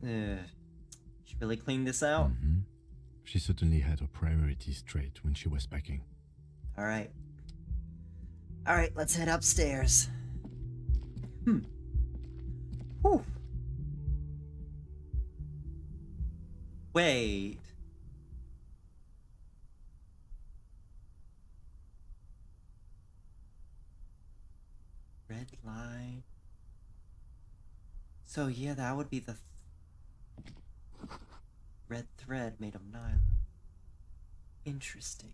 She really cleaned this out? Mm-hmm. She certainly had her priorities straight when she was packing. Alright, let's head upstairs. Whew. Wait. Red line. So yeah, that would be the red thread made of nylon. Interesting.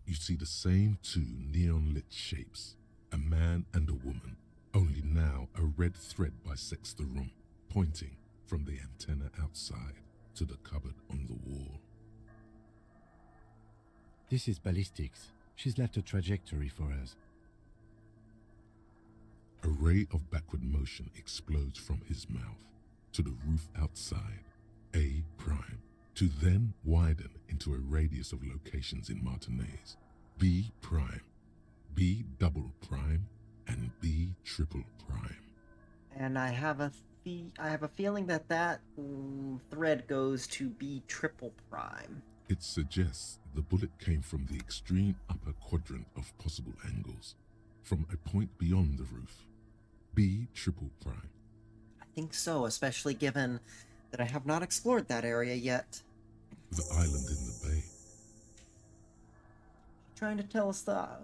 You see the same two neon-lit shapes, a man and a woman, only now a red thread bisects the room, pointing from the antenna outside to the cupboard on the wall. This is ballistics. She's left a trajectory for us. A ray of backward motion explodes from his mouth to the roof outside, A prime, to then widen into a radius of locations in Martinez, B prime, B double prime, and B triple prime. And I have a feeling that thread goes to B triple prime. It suggests the bullet came from the extreme upper quadrant of possible angles, from a point beyond the roof. B triple prime. I think so, especially given that I have not explored that area yet. The island in the bay. Trying to tell us that.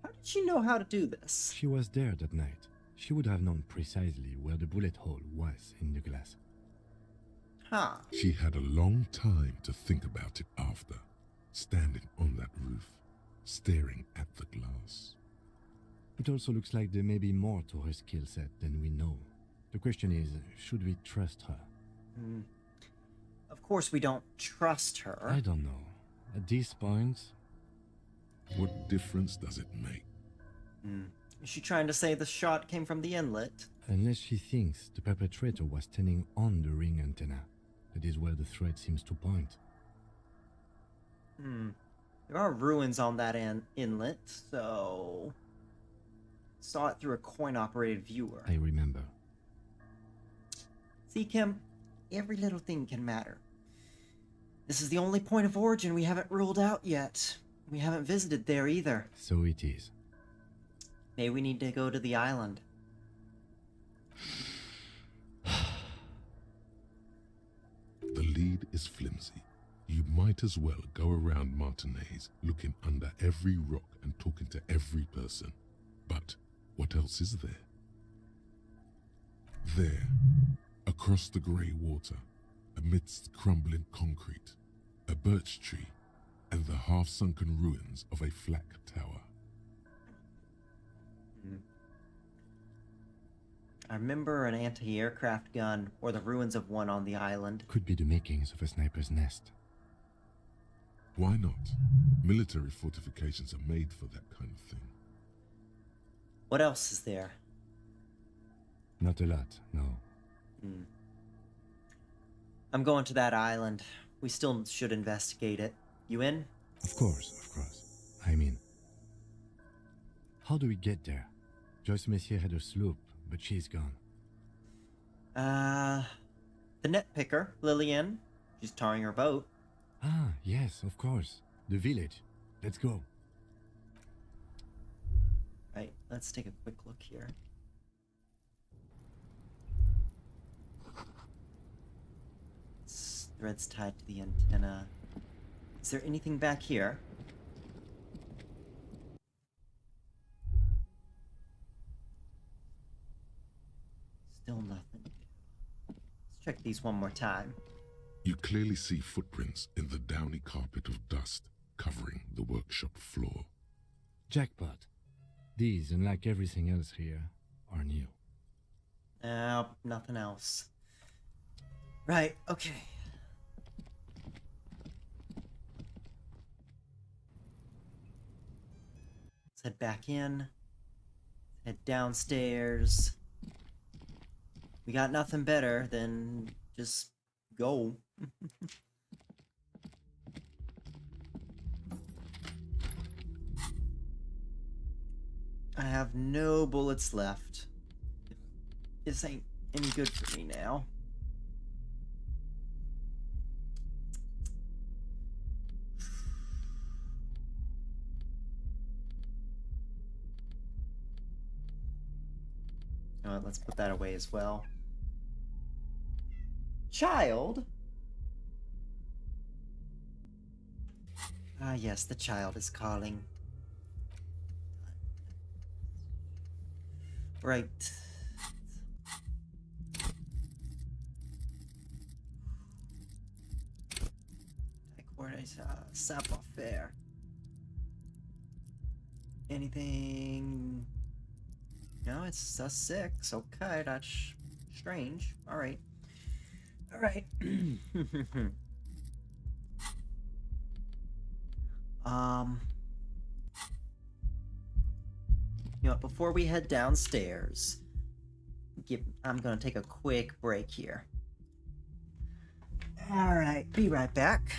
How did she know how to do this? She was there that night. She would have known precisely where the bullet hole was in the glass. Huh. She had a long time to think about it after, standing on that roof, staring at the glass. It also looks like there may be more to her skill set than we know. The question is, should we trust her? Of course we don't trust her. I don't know. At this point... What difference does it make? Is she trying to say the shot came from the inlet? Unless she thinks the perpetrator was standing on the ring antenna. That is where the thread seems to point. There are ruins on that inlet, so... Saw it through a coin-operated viewer. I remember. See, Kim, every little thing can matter. This is the only point of origin we haven't ruled out yet. We haven't visited there either. So it is. Maybe we need to go to the island. The lead is flimsy. You might as well go around Martinez looking under every rock and talking to every person. But what else is there? There, across the grey water, amidst crumbling concrete, a birch tree, and the half-sunken ruins of a flak tower. I remember an anti-aircraft gun, or the ruins of one on the island. Could be the makings of a sniper's nest. Why not? Military fortifications are made for that kind of thing. What else is there? Not a lot, no. I'm going to that island. We still should investigate it. You in? Of course, of course. I'm in. How do we get there? Joyce Messier had a sloop, but she's gone. The net picker, Lillian. She's tarring her boat. Ah, yes, of course. The village. Let's go. Right, let's take a quick look here. Threads tied to the antenna. Is there anything back here? Still nothing. Let's check these one more time. You clearly see footprints in the downy carpet of dust covering the workshop floor. Jackpot. These, unlike everything else here, are new. Nothing else. Right, okay. Let's head back in. Head downstairs. We got nothing better than just go. I have no bullets left. This ain't any good for me now. Alright, let's put that away as well. Child? Ah, yes, the child is calling. Right. Savoir-faire. Anything? No, it's a 6. Okay, that's strange. Alright. Alright. You know, before we head downstairs, I'm gonna take a quick break here. Alright, be right back.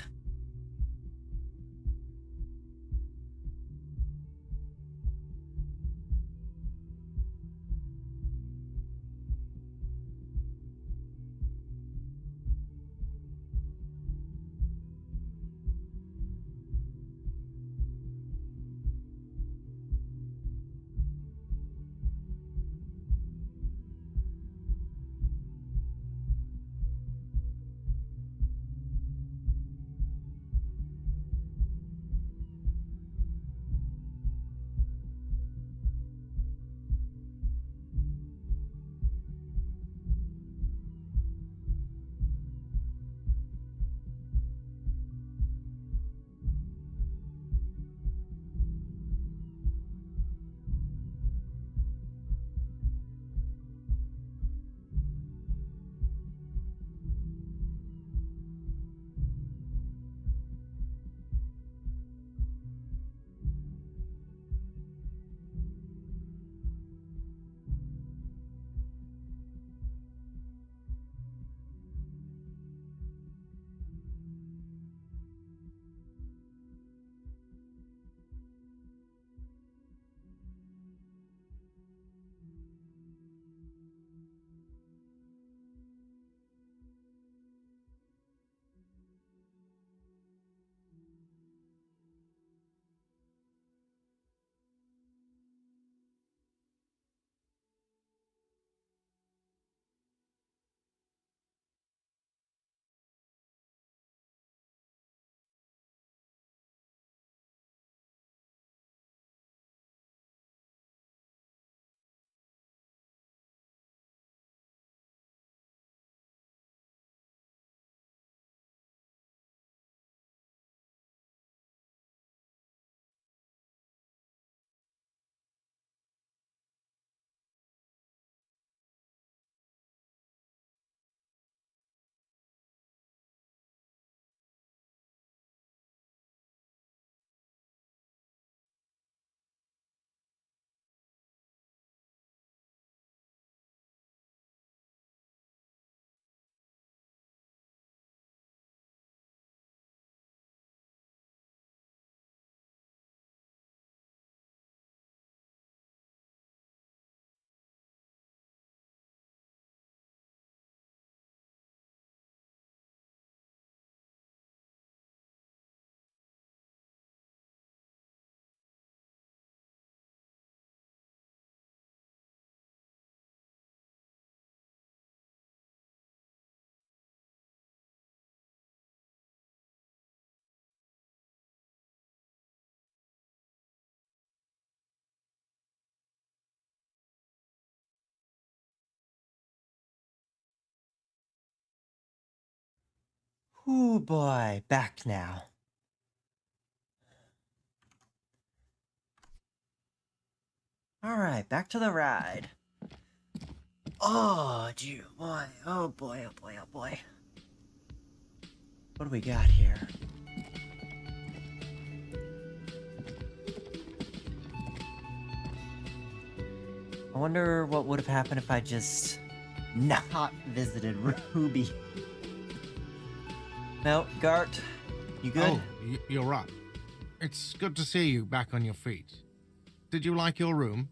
Ooh boy, back now. Alright, back to the ride. Oh, gee, boy. Oh boy, oh boy, oh boy. What do we got here? I wonder what would have happened if I just not visited Ruby. No, Gart, you good? Oh, you're right. It's good to see you back on your feet. Did you like your room?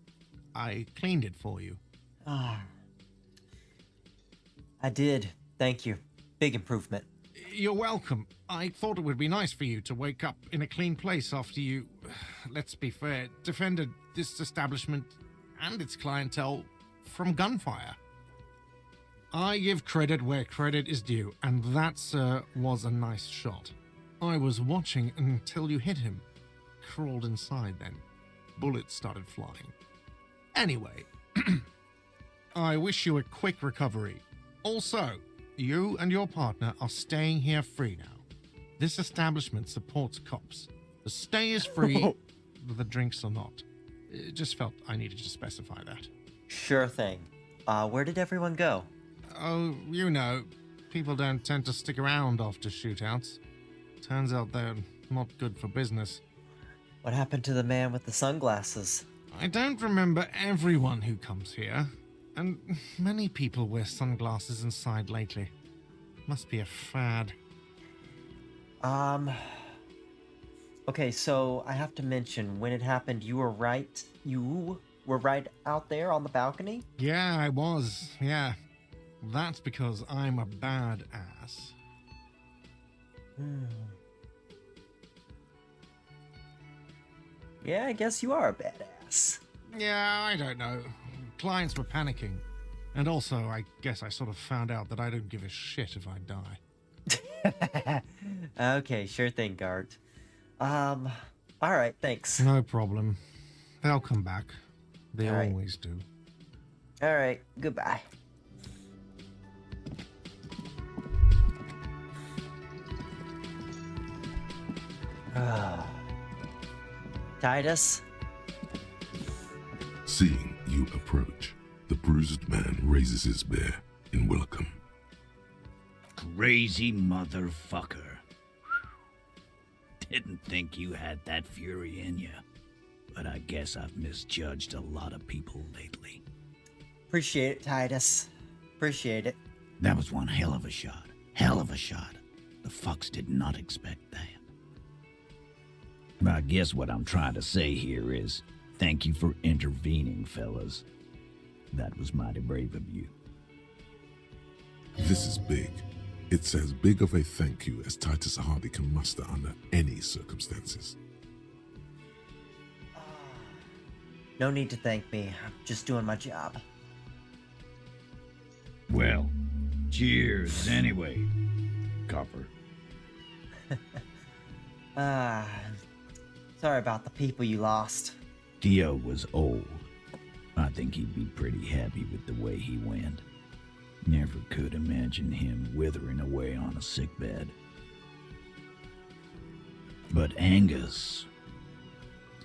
I cleaned it for you. Ah. I did. Thank you. Big improvement. You're welcome. I thought it would be nice for you to wake up in a clean place after you, let's be fair, defended this establishment and its clientele from gunfire. I give credit where credit is due, and that, sir, was a nice shot. I was watching until you hit him. Crawled inside then. Bullets started flying. Anyway, I wish you a quick recovery. Also, you and your partner are staying here free now. This establishment supports cops. The stay is free, the drinks are not. It just felt I needed to specify that. Sure thing. Where did everyone go? Oh, you know, people don't tend to stick around after shootouts. Turns out they're not good for business. What happened to the man with the sunglasses? I don't remember everyone who comes here, and many people wear sunglasses inside lately. Must be a fad. Okay, so I have to mention, when it happened, you were right. You were right out there on the balcony? Yeah, I was, yeah. That's because I'm a badass. Yeah, I guess you are a badass. Yeah, I don't know. Clients were panicking. And also, I guess I sort of found out that I don't give a shit if I die. Okay, sure thing, Gart. Alright, thanks. No problem. They'll come back. They All right. always do. Alright, goodbye. Titus? Seeing you approach, the bruised man raises his spear in welcome. Crazy motherfucker. Didn't think you had that fury in you. But I guess I've misjudged a lot of people lately. Appreciate it, Titus. Appreciate it. That was one hell of a shot. Hell of a shot. The fucks did not expect that. I guess what I'm trying to say here is, thank you for intervening, fellas. That was mighty brave of you. This is big. It's as big of a thank you as Titus Hardy can muster under any circumstances. No need to thank me. I'm just doing my job. Well, cheers anyway, copper. Sorry about the people you lost. Dio was old. I think he'd be pretty happy with the way he went. Never could imagine him withering away on a sickbed. But Angus,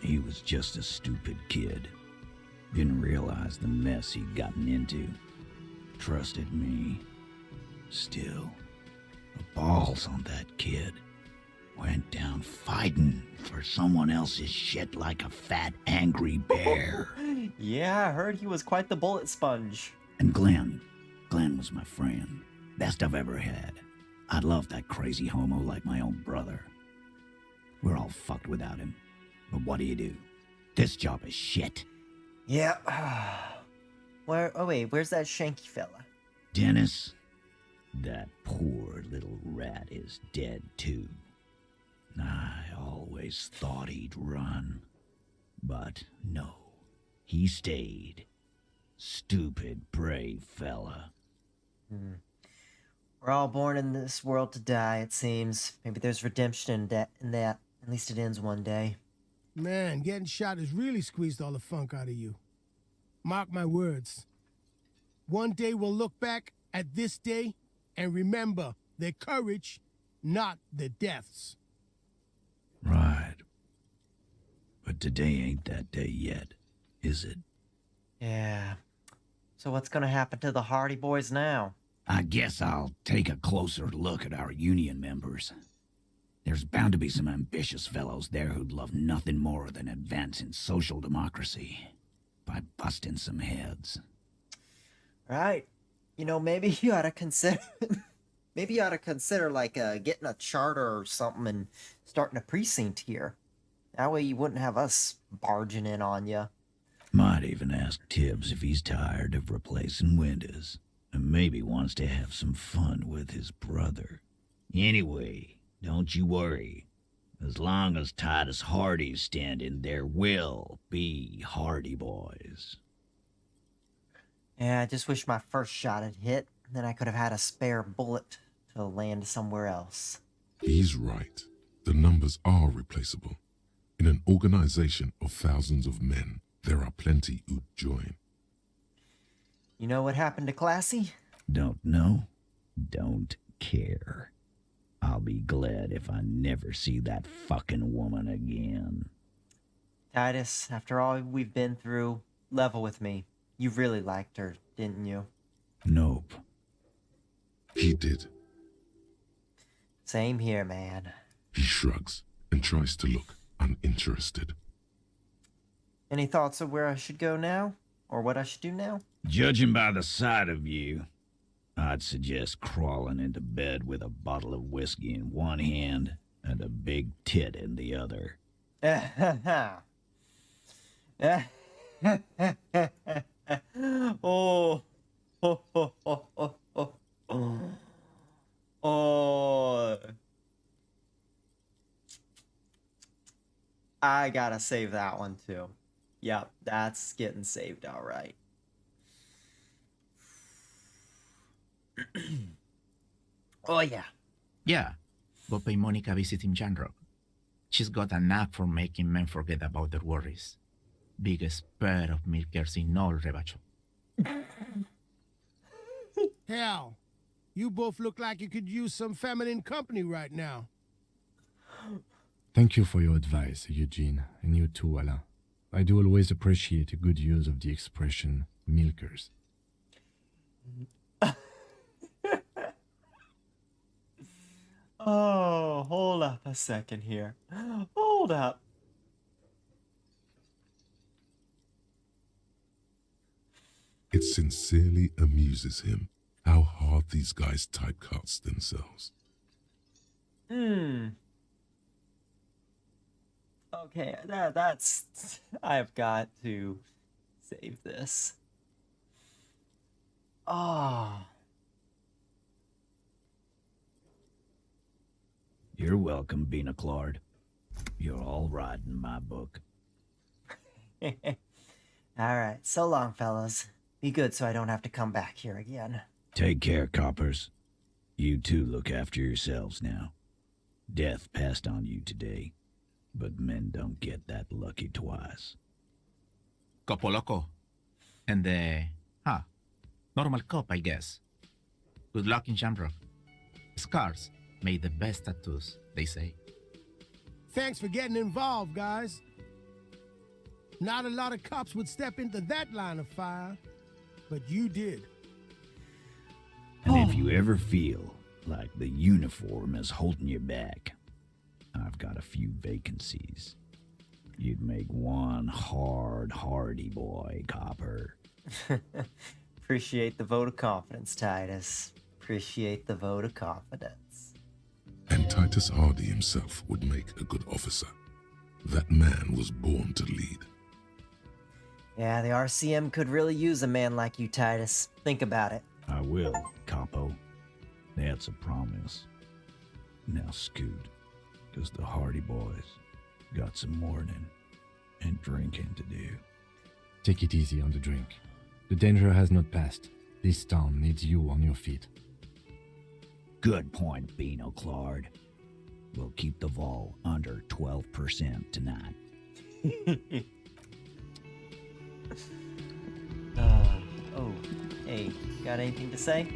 he was just a stupid kid. Didn't realize the mess he'd gotten into. Trusted me. Still, the balls on that kid. Went down fighting for someone else's shit like a fat, angry bear. Yeah, I heard he was quite the bullet sponge. And Glenn was my friend. Best I've ever had. I'd love that crazy homo like my own brother. We're all fucked without him. But what do? This job is shit. Yep. Oh wait, where's that Shanky fella? Dennis, that poor little rat is dead too. I always thought he'd run. But no, he stayed. Stupid, brave fella. We're all born in this world to die, it seems. Maybe there's redemption in that. At least it ends one day. Man, getting shot has really squeezed all the funk out of you. Mark my words. One day we'll look back at this day and remember that courage not the deaths. Right. But today ain't that day yet, is it? Yeah. So what's gonna happen to the Hardy Boys now? I guess I'll take a closer look at our union members. There's bound to be some ambitious fellows there who'd love nothing more than advancing social democracy by busting some heads. Right. You know, maybe you ought to consider maybe you ought to consider like getting a charter or something and starting a precinct here. That way you wouldn't have us barging in on you. Might even ask Tibbs if he's tired of replacing windows and maybe wants to have some fun with his brother. Anyway, don't you worry. As long as Titus Hardy's standing, there will be Hardy Boys. Yeah, I just wish my first shot had hit. Then I could have had a spare bullet to land somewhere else. He's right. The numbers are replaceable. In an organization of thousands of men, there are plenty who'd join. You know what happened to Classy? Don't know. Don't care. I'll be glad if I never see that fucking woman again. Titus, after all we've been through, level with me. You really liked her, didn't you? Nope. He did. Same here, man. He shrugs and tries to look uninterested. Any thoughts of where I should go now? Or what I should do now? Judging by the sight of you, I'd suggest crawling into bed with a bottle of whiskey in one hand and a big tit in the other. Oh. Oh. Oh. Oh. Oh. Oh. Oh. I gotta save that one too. Yep, that's getting saved all right. Oh yeah. Yeah, go pay Monica a visit in Janrock. She's got a knack for making men forget about their worries. Biggest pair of milkers in all Rebacho. Hell, you both look like you could use some feminine company right now. Thank you for your advice, Eugene, and you too, Alain. I do always appreciate a good use of the expression milkers. Oh, hold up a second here. Hold up. It sincerely amuses him how hard these guys typecast themselves. Okay, that's... I've got to save this. Ah. You're welcome, Bina Claude. You're all right in my book. Alright, so long, fellas. Be good so I don't have to come back here again. Take care, coppers. You two look after yourselves now. Death passed on you today, but men don't get that lucky twice. Copo loco. And normal cop, I guess. Good luck in Janrock. Scars made the best tattoos, they say. Thanks for getting involved, guys. Not a lot of cops would step into that line of fire, but you did. And if you ever feel like the uniform is holding you back, I've got a few vacancies. You'd make one hardy boy, copper. Appreciate the vote of confidence, Titus. Appreciate the vote of confidence. And Titus Hardy himself would make a good officer. That man was born to lead. Yeah, the RCM could really use a man like you, Titus. Think about it. I will, Capo. That's a promise. Now scoot, because the Hardy Boys got some mourning and drinking to do. Take it easy on the drink. The danger has not passed. This town needs you on your feet. Good point, Bino Claude. We'll keep the vol under 12% tonight. Oh, hey, got anything to say?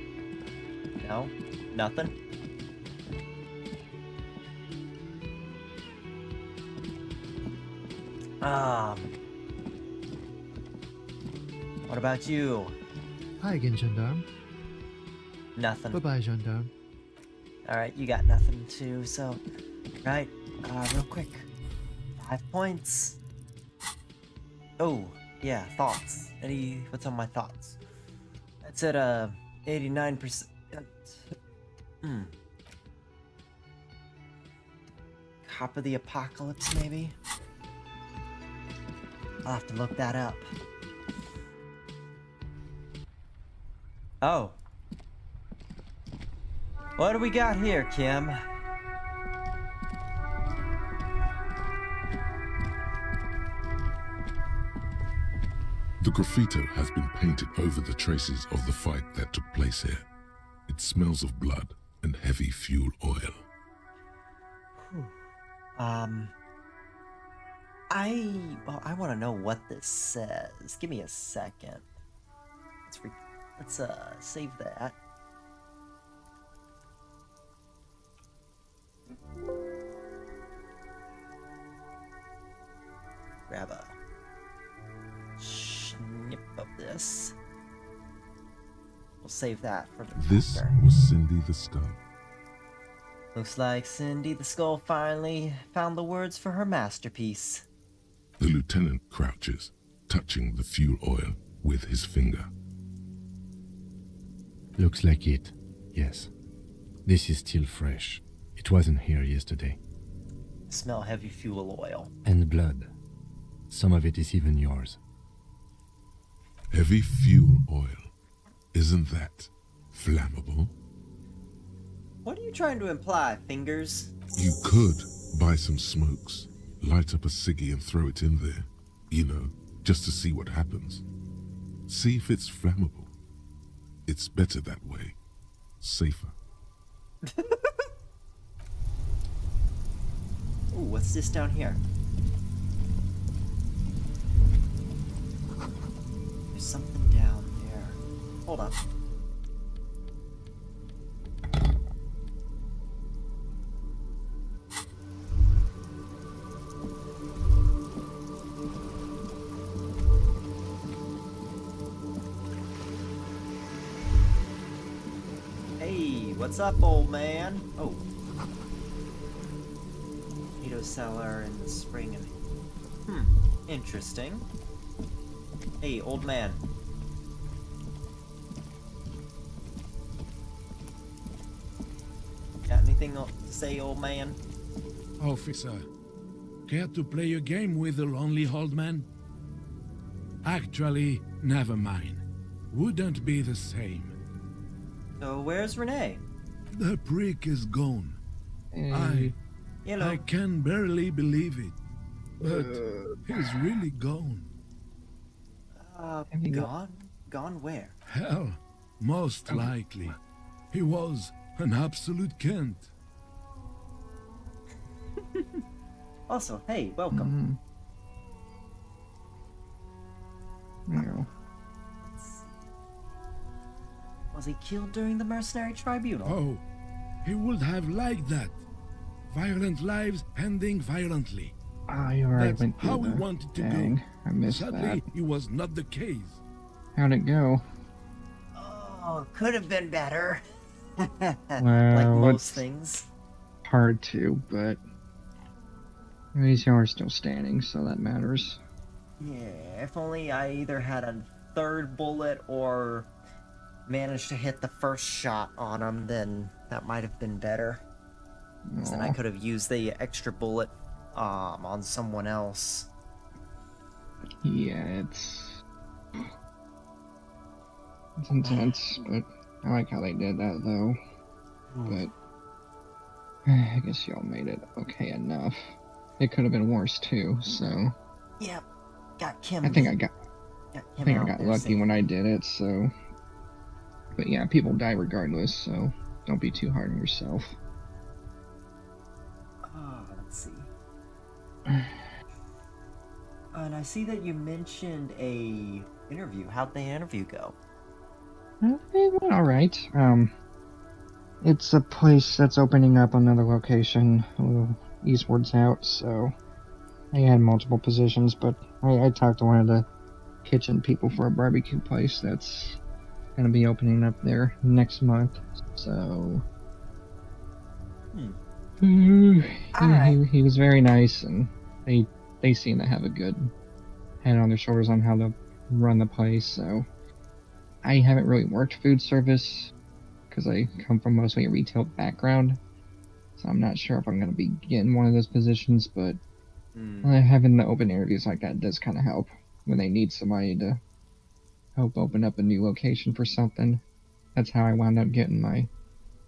No? Nothing? What about you? Hi again, gendarme. Nothing. Bye-bye, gendarme. Alright, you got nothing too, so... Right, real quick. 5 points. Oh, yeah, thoughts. What's on my thoughts? It's at, 89%. Cop of the Apocalypse, maybe? I'll have to look that up. Oh. What do we got here, Kim? The graffito has been painted over the traces of the fight that took place here. It smells of blood and heavy fuel oil. I want to know what this says. Give me a second. Let's save that. Grab a snip of this. We'll save that for the This after. was Cindy the Skull. Looks like Cindy the Skull finally found the words for her masterpiece. The lieutenant crouches, touching the fuel oil with his finger. Looks like it. Yes. This is still fresh. It wasn't here yesterday. Smell heavy fuel oil. And blood. Some of it is even yours. Heavy fuel oil. Isn't that flammable? What are you trying to imply, Fingers? You could buy some smokes, light up a ciggy and throw it in there. You know, just to see what happens. See if it's flammable. It's better that way. Safer. Ooh, what's this down here? There's something down there. Hold on. Hey, what's up, old man? Oh. Potato cellar in the spring and... interesting. Hey, old man. Got anything to say, old man? Officer, care to play a game with the lonely old man? Actually, never mind. Wouldn't be the same. So where's Renee? The prick is gone. Hey. I can barely believe it. But he's really gone. Gone? Gone where? Hell, most likely. He was an absolute cunt. Also, hey, welcome. Yeah. Was he killed during the mercenary tribunal? Oh, he would have liked that. Violent lives ending violently. Ah, you already That's went through how we the- wanted to dang, go. I missed Sadly, that. it was not the case. How'd it go? Oh, could have been better. Like Well, most it's things. hard to, but at least you are still standing, so that matters. Yeah, if only I either had a third bullet or managed to hit the first shot on him, then that might have been better. 'Cause then I Aw. could have used the extra bullet on someone else. Yeah, it's intense, but I like how they did that though. But I guess y'all made it okay enough. It could have been worse too, so Yep, got Kim. I think I got out there lucky safe. when I did it, so but yeah, people die regardless, so don't be too hard on yourself. Let's see. And I see that you mentioned a interview. How'd the interview go? It went alright. It's a place that's opening up another location a little eastwards out, so I had multiple positions, but I talked to one of the kitchen people for a barbecue place that's gonna be opening up there next month. So he was very nice, and they seem to have a good head on their shoulders on how to run the place. So I haven't really worked food service because I come from mostly a retail background, so I'm not sure if I'm gonna be getting one of those positions, but having the open interviews like that does kind of help when they need somebody to help open up a new location for something. That's how I wound up getting my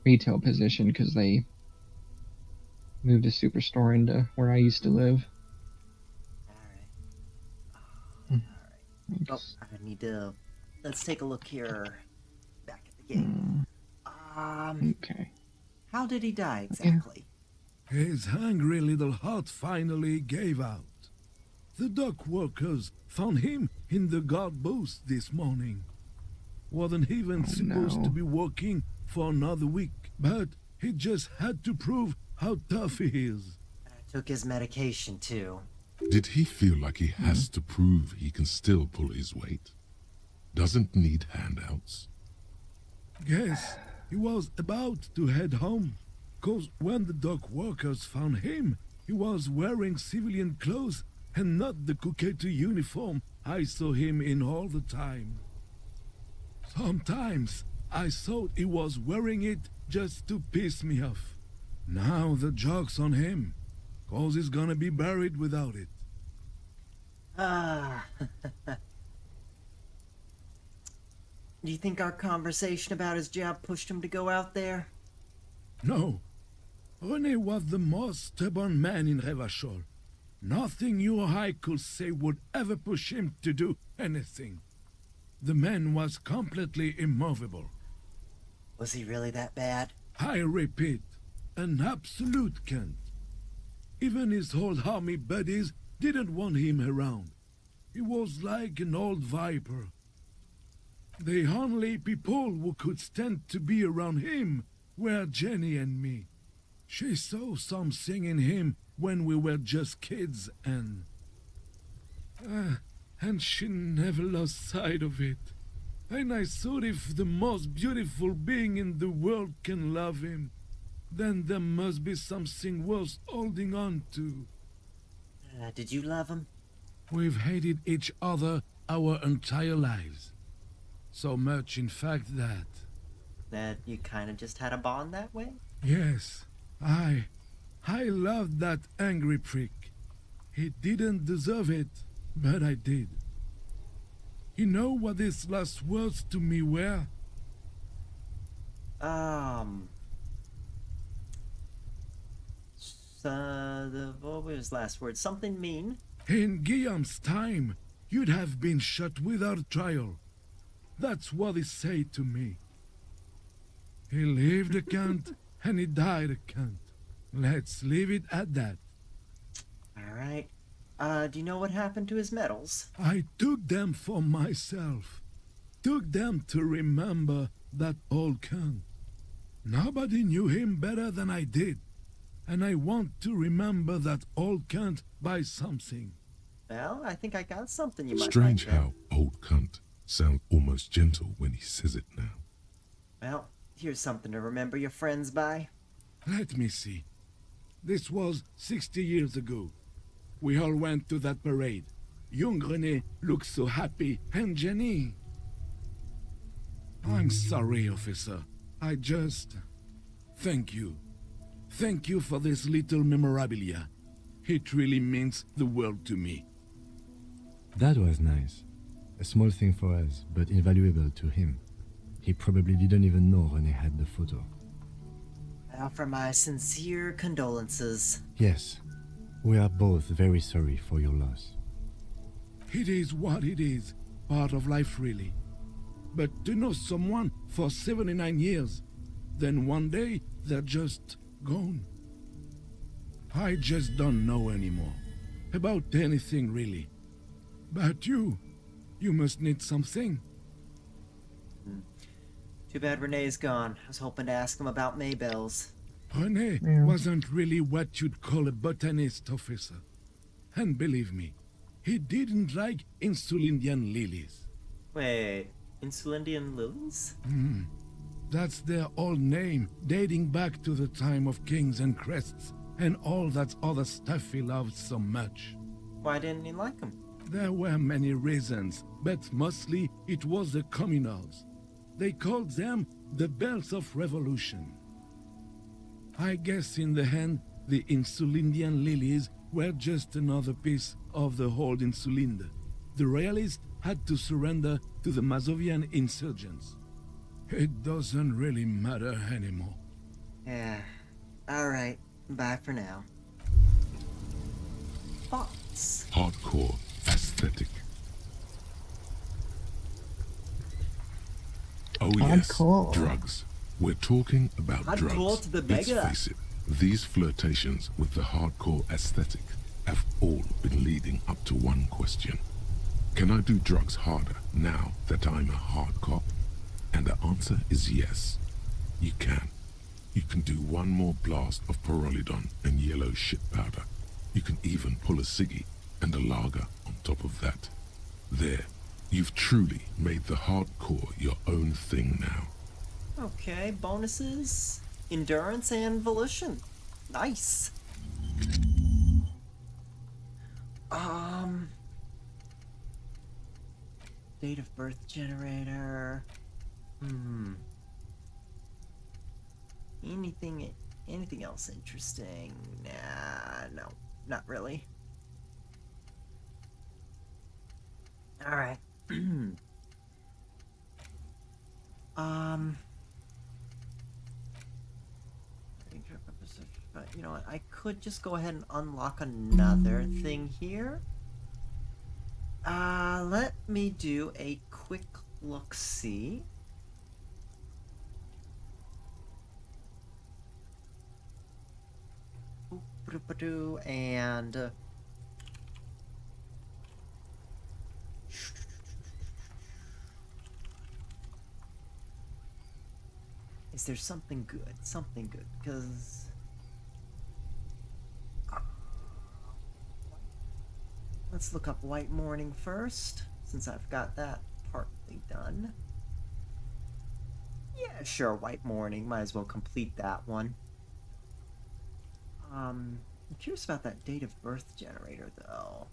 retail position, because they moved a superstore into where I used to live. Oh, I need to. Let's take a look here. Back at the game. Okay. How did he die exactly? His hungry little heart finally gave out. The dock workers found him in the guard booth this morning. Wasn't even supposed to be working for another week, but he just had to prove how tough he is. I took his medication too. Did he feel like he has to prove he can still pull his weight? Doesn't need handouts? Guess he was about to head home, 'cause when the dock workers found him, he was wearing civilian clothes and not the Kuketu uniform I saw him in all the time. Sometimes I thought he was wearing it just to piss me off. Now the joke's on him, 'cause he's gonna be buried without it. Do you think our conversation about his job pushed him to go out there? No. René was the most stubborn man in Revachol. Nothing you or I could say would ever push him to do anything. The man was completely immovable. Was he really that bad? I repeat, an absolute cunt. Even his old army buddies didn't want him around. He was like an old viper. The only people who could stand to be around him were Jenny and me. She saw something in him when we were just kids, and she never lost sight of it. And I thought, if the most beautiful being in the world can love him, then there must be something worth holding on to. Did you love him? We've hated each other our entire lives. So much, in fact, that you kind of just had a bond that way? Yes, I loved that angry prick. He didn't deserve it, but I did. You know what his last words to me were? What was his last word? Something mean? In Guillaume's time, you'd have been shot without trial. That's what he said to me. He lived a cunt, and he died a cunt. Let's leave it at that. Alright. Do you know what happened to his medals? I took them for myself. Took them to remember that old cunt. Nobody knew him better than I did. And I want to remember that old cunt by something. Well, I think I got something you might Strange like how old cunt sounds almost gentle when he says it now. Well, here's something to remember your friends by. Let me see. This was 60 years ago. We all went to that parade. Young René looked so happy, and Jenny... I'm sorry, officer. I just... Thank you. Thank you for this little memorabilia. It really means the world to me. That was nice. A small thing for us, but invaluable to him. He probably didn't even know René had the photo. I offer my sincere condolences. Yes, we are both very sorry for your loss. It is what it is. Part of life, really. But to know someone for 79 years, then one day they're just gone. I just don't know anymore. About anything, really. But you must need something. Too bad René's gone. I was hoping to ask him about Maybells. René wasn't really what you'd call a botanist, officer. And believe me, he didn't like Insulindian lilies. Wait, Insulindian lilies? That's their old name, dating back to the time of kings and crests, and all that other stuff he loved so much. Why didn't he like them? There were many reasons, but mostly it was the communals. They called them the Belts of Revolution. I guess in the end, the Insulindian lilies were just another piece of the whole Insulinde. The Royalists had to surrender to the Mazovian insurgents. It doesn't really matter anymore. Yeah. Alright, bye for now. Thoughts? Hardcore aesthetic. Oh Hardcore. yes, drugs. We're talking about Hardcore drugs. to the Let's mega. face it, these flirtations with the hardcore aesthetic have all been leading up to one question. Can I do drugs harder now that I'm a hard cop? And the answer is yes. You can. You can do one more blast of pyrrolidon and yellow shit powder. You can even pull a ciggy and a lager on top of that. There, you've truly made the hardcore your own thing now. Okay, bonuses, endurance, and volition. Nice. Date of birth generator. Anything else interesting? Nah, no, not really. Alright. You know what, I could just go ahead and unlock another thing here. Let me do a quick look-see. And is there something good? Something good, because let's look up White Morning first, since I've got that partly done. Yeah, sure, White Morning. Might as well complete that one. I'm curious about that date of birth generator, though.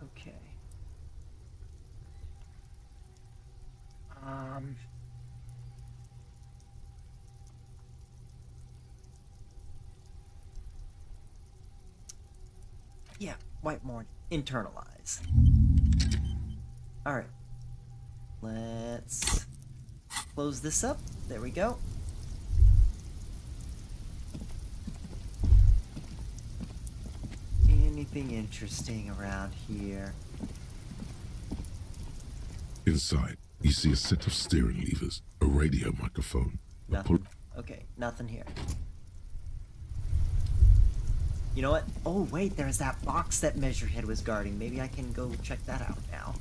Okay. Yeah, White Morning. Internalize. Alright. Let's close this up. There we go. Anything interesting around here? Inside, you see a set of steering levers, a radio microphone, a pull... Nothing. Okay, nothing here. You know what? Oh, wait, there's that box that Measurehead was guarding. Maybe I can go check that out now.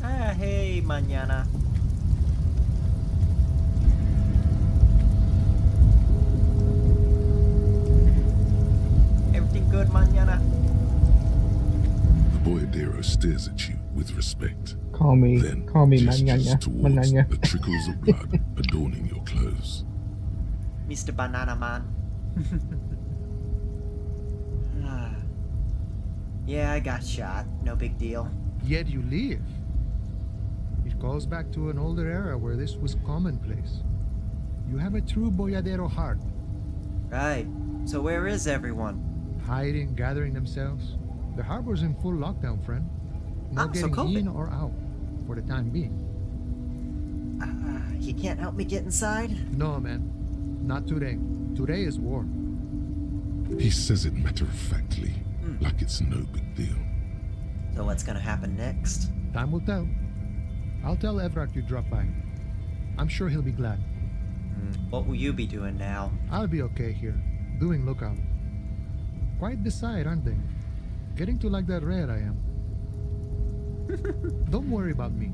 Ah, hey, mañana. Everything good, mañana? The boyadero stares at you with respect. Call me Then Mañana. gestures towards Mañana. the trickles of blood adorning your clothes. Mr. Banana Man. Yeah, I got shot. No big deal. Yet you live. It goes back to an older era where this was commonplace. You have a true boyadero heart. Right. So where is everyone? Hiding, gathering themselves. The harbor's in full lockdown, friend. No So getting COVID. in or out, for the time being. You can't help me get inside? No, man. Not today. Today is war. He says it matter-of-factly, like it's no big deal. So what's gonna happen next? Time will tell. I'll tell Everard you dropped by. I'm sure he'll be glad. What will you be doing now? I'll be okay here, doing lookout. Quite the sight, aren't they? Getting to like that red I am. Don't worry about me.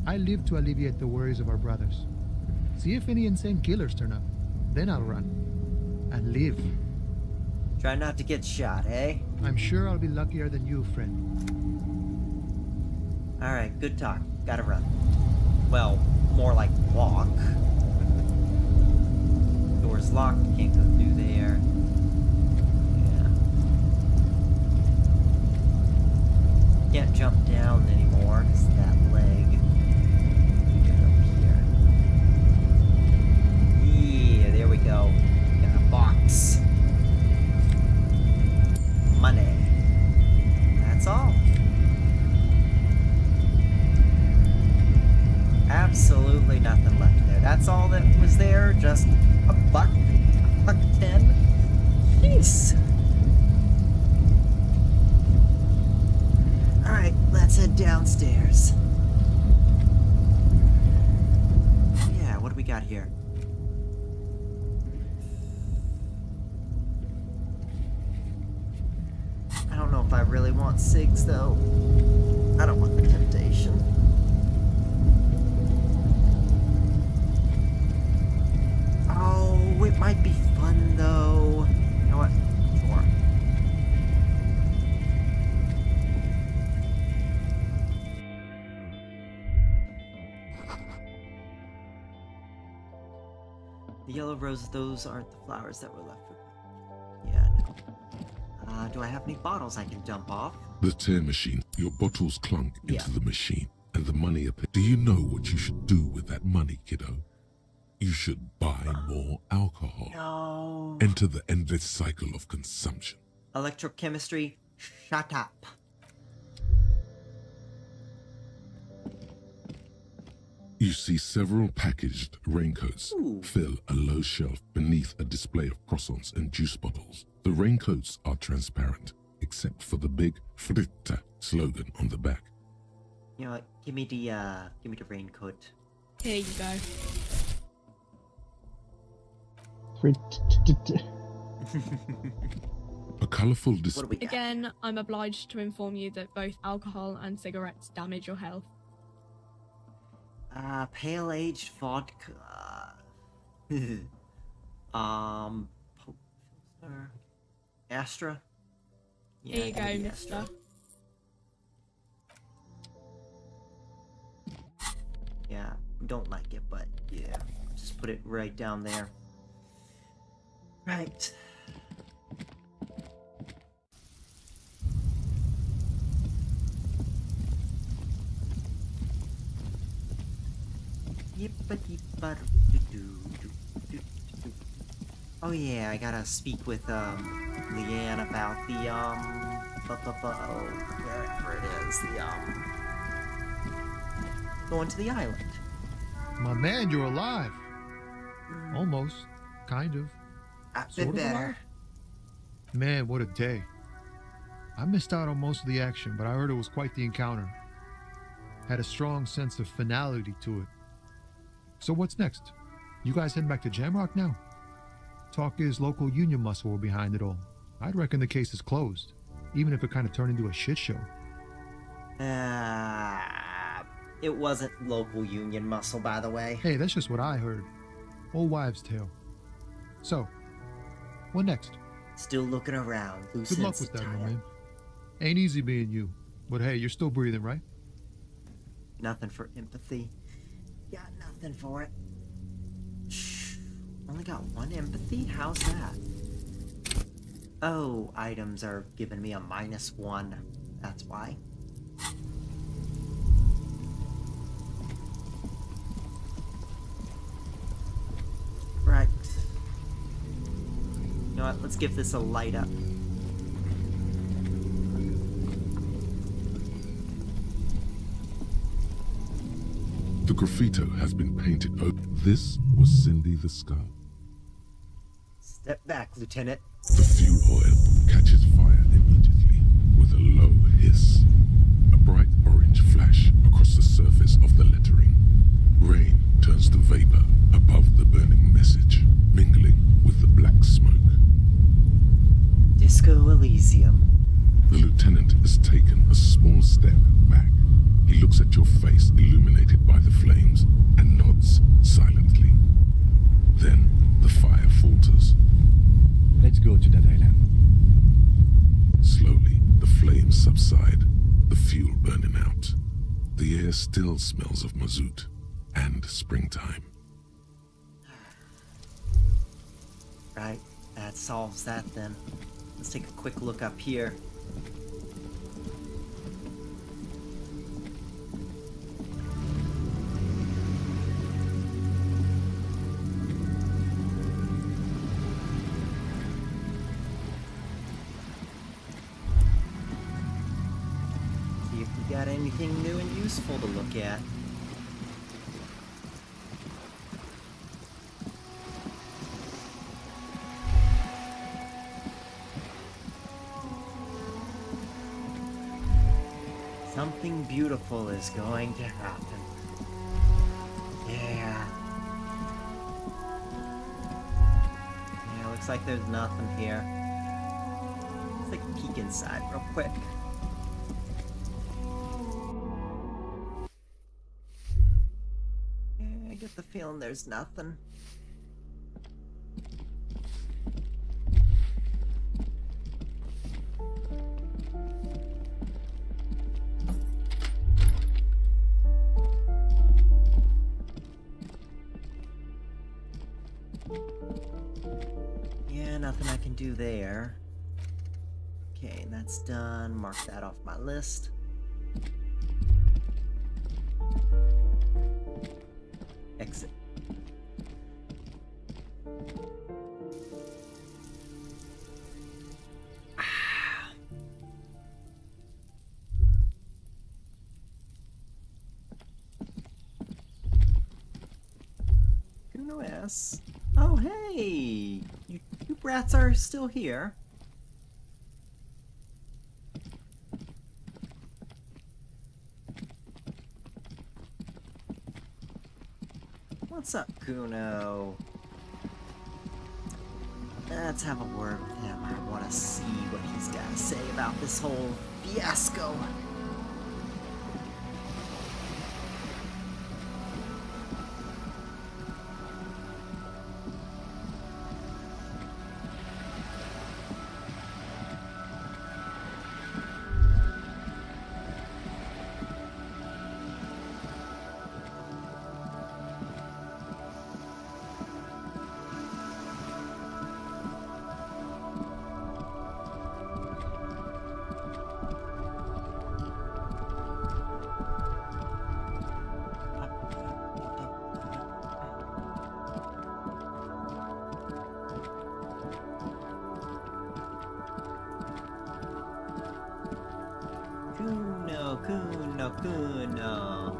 I live to alleviate the worries of our brothers. See if any insane killers turn up. Then I'll run. And live. Try not to get shot, eh? I'm sure I'll be luckier than you, friend. Alright, good talk. Gotta run. Well, more like walk. Door's locked, can't go through there. Yeah. Can't jump down anymore, because that leg. Get up here. Yeah, there we go. Got a box. Money. That's all. Absolutely nothing left there. That's all that was there. Just a buck, $1.10. Jeez. All right, let's head downstairs. Yeah, what do we got here? I don't know if I really want cigs though. I don't want the temptation. Oh, it might be fun though. You know what? Sure. The yellow roses, those aren't the flowers that were left for me. Yeah, no. Do I have any bottles I can dump off? The tear machine. Your bottles clunk into the machine, and the money appears. Do you know what you should do with that money, kiddo? You should buy more alcohol. No. Enter the endless cycle of consumption. Electrochemistry, shut up. You see several packaged raincoats fill a low shelf beneath a display of croissants and juice bottles. The raincoats are transparent, except for the big Fritta slogan on the back. You know what? Give me the raincoat. Here you go. A colorful display. Again, I'm obliged to inform you that both alcohol and cigarettes damage your health. Pale aged vodka. Pilsner. Astra? Yeah, Here you go, give me the mister. Astra. Yeah, don't like it, but yeah. Just put it right down there. Right. Oh yeah, I gotta speak with Leanne about the wherever it is, going to the island. My man, you're alive. Almost. Kind of. I've Sort been of better. alive? Man, what a day. I missed out on most of the action, but I heard it was quite the encounter. Had a strong sense of finality to it. So what's next? You guys heading back to Jamrock now? Talk is local union muscle were behind it all. I'd reckon the case is closed, even if it kind of turned into a shit show. It wasn't local union muscle, by the way. Hey, that's just what I heard. Old wives' tale. So, what next? Still looking around. Loose Good luck ends with that, to my tie up. man. Ain't easy being you, but hey, you're still breathing, right? Nothing for empathy. Got nothing for it. Shh. Only got one empathy? How's that? Oh, items are giving me a -1. That's why. Right. You know what? Let's give this a light up. The graffito has been painted over. This was Cindy the Skull. Step back, Lieutenant. The fuel oil catches fire immediately with a low hiss. A bright orange flash across the surface of the lettering. Rain turns to vapor above the burning still smells of mazout and springtime. Right, that solves that then. Let's take a quick look up here. See if we got anything new and useful to look at. Something beautiful is going to happen. Yeah. Yeah, looks like there's nothing here. Let's take a peek inside real quick. Yeah, I get the feeling there's nothing. Yeah, nothing I can do there. Okay, that's done. Mark that off my list. Exit. Kuno S. Oh, hey! You brats are still here. What's up, Kuno? Let's have a word with him. I want to see what he's got to say about this whole fiasco. Kuno.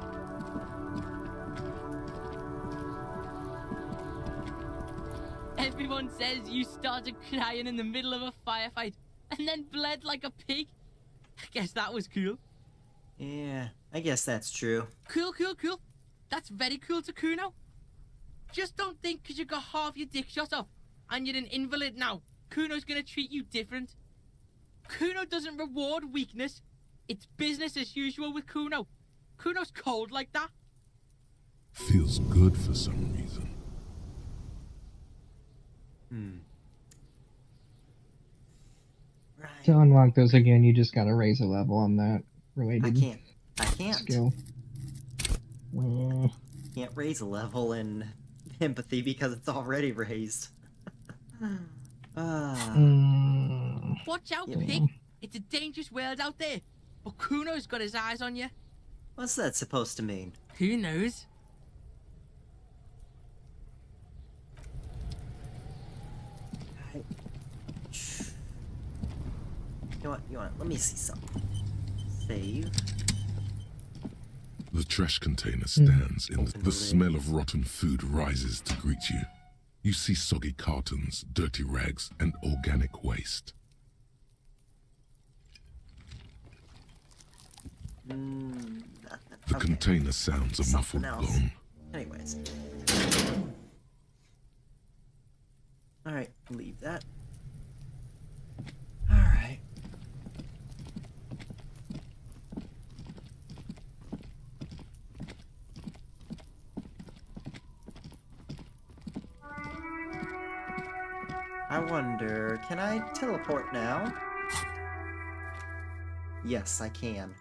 Everyone says you started crying in the middle of a firefight and then bled like a pig. I guess that was cool. Yeah, I guess that's true. Cool. That's very cool to Kuno. Just don't think because you got half your dick shot off and you're an invalid now, Kuno's gonna treat you different. Kuno doesn't reward weakness. It's business as usual with Kuno. Kuno's cold like that. Feels good for some reason. Right. To unlock those again, you just gotta raise a level on that related I can't. skill. Can't raise a level in empathy because it's already raised. Watch out, Yeah. pig. It's a dangerous world out there. But Kuno's got his eyes on you. What's that supposed to mean? Who knows? You know what? Let me see something. Save. The trash container stands in the smell of rotten food rises to greet you. You see soggy cartons, dirty rags, and organic waste. The container sounds a muffled gong. Anyways. Alright, leave that. Alright. I wonder, can I teleport now? Yes, I can.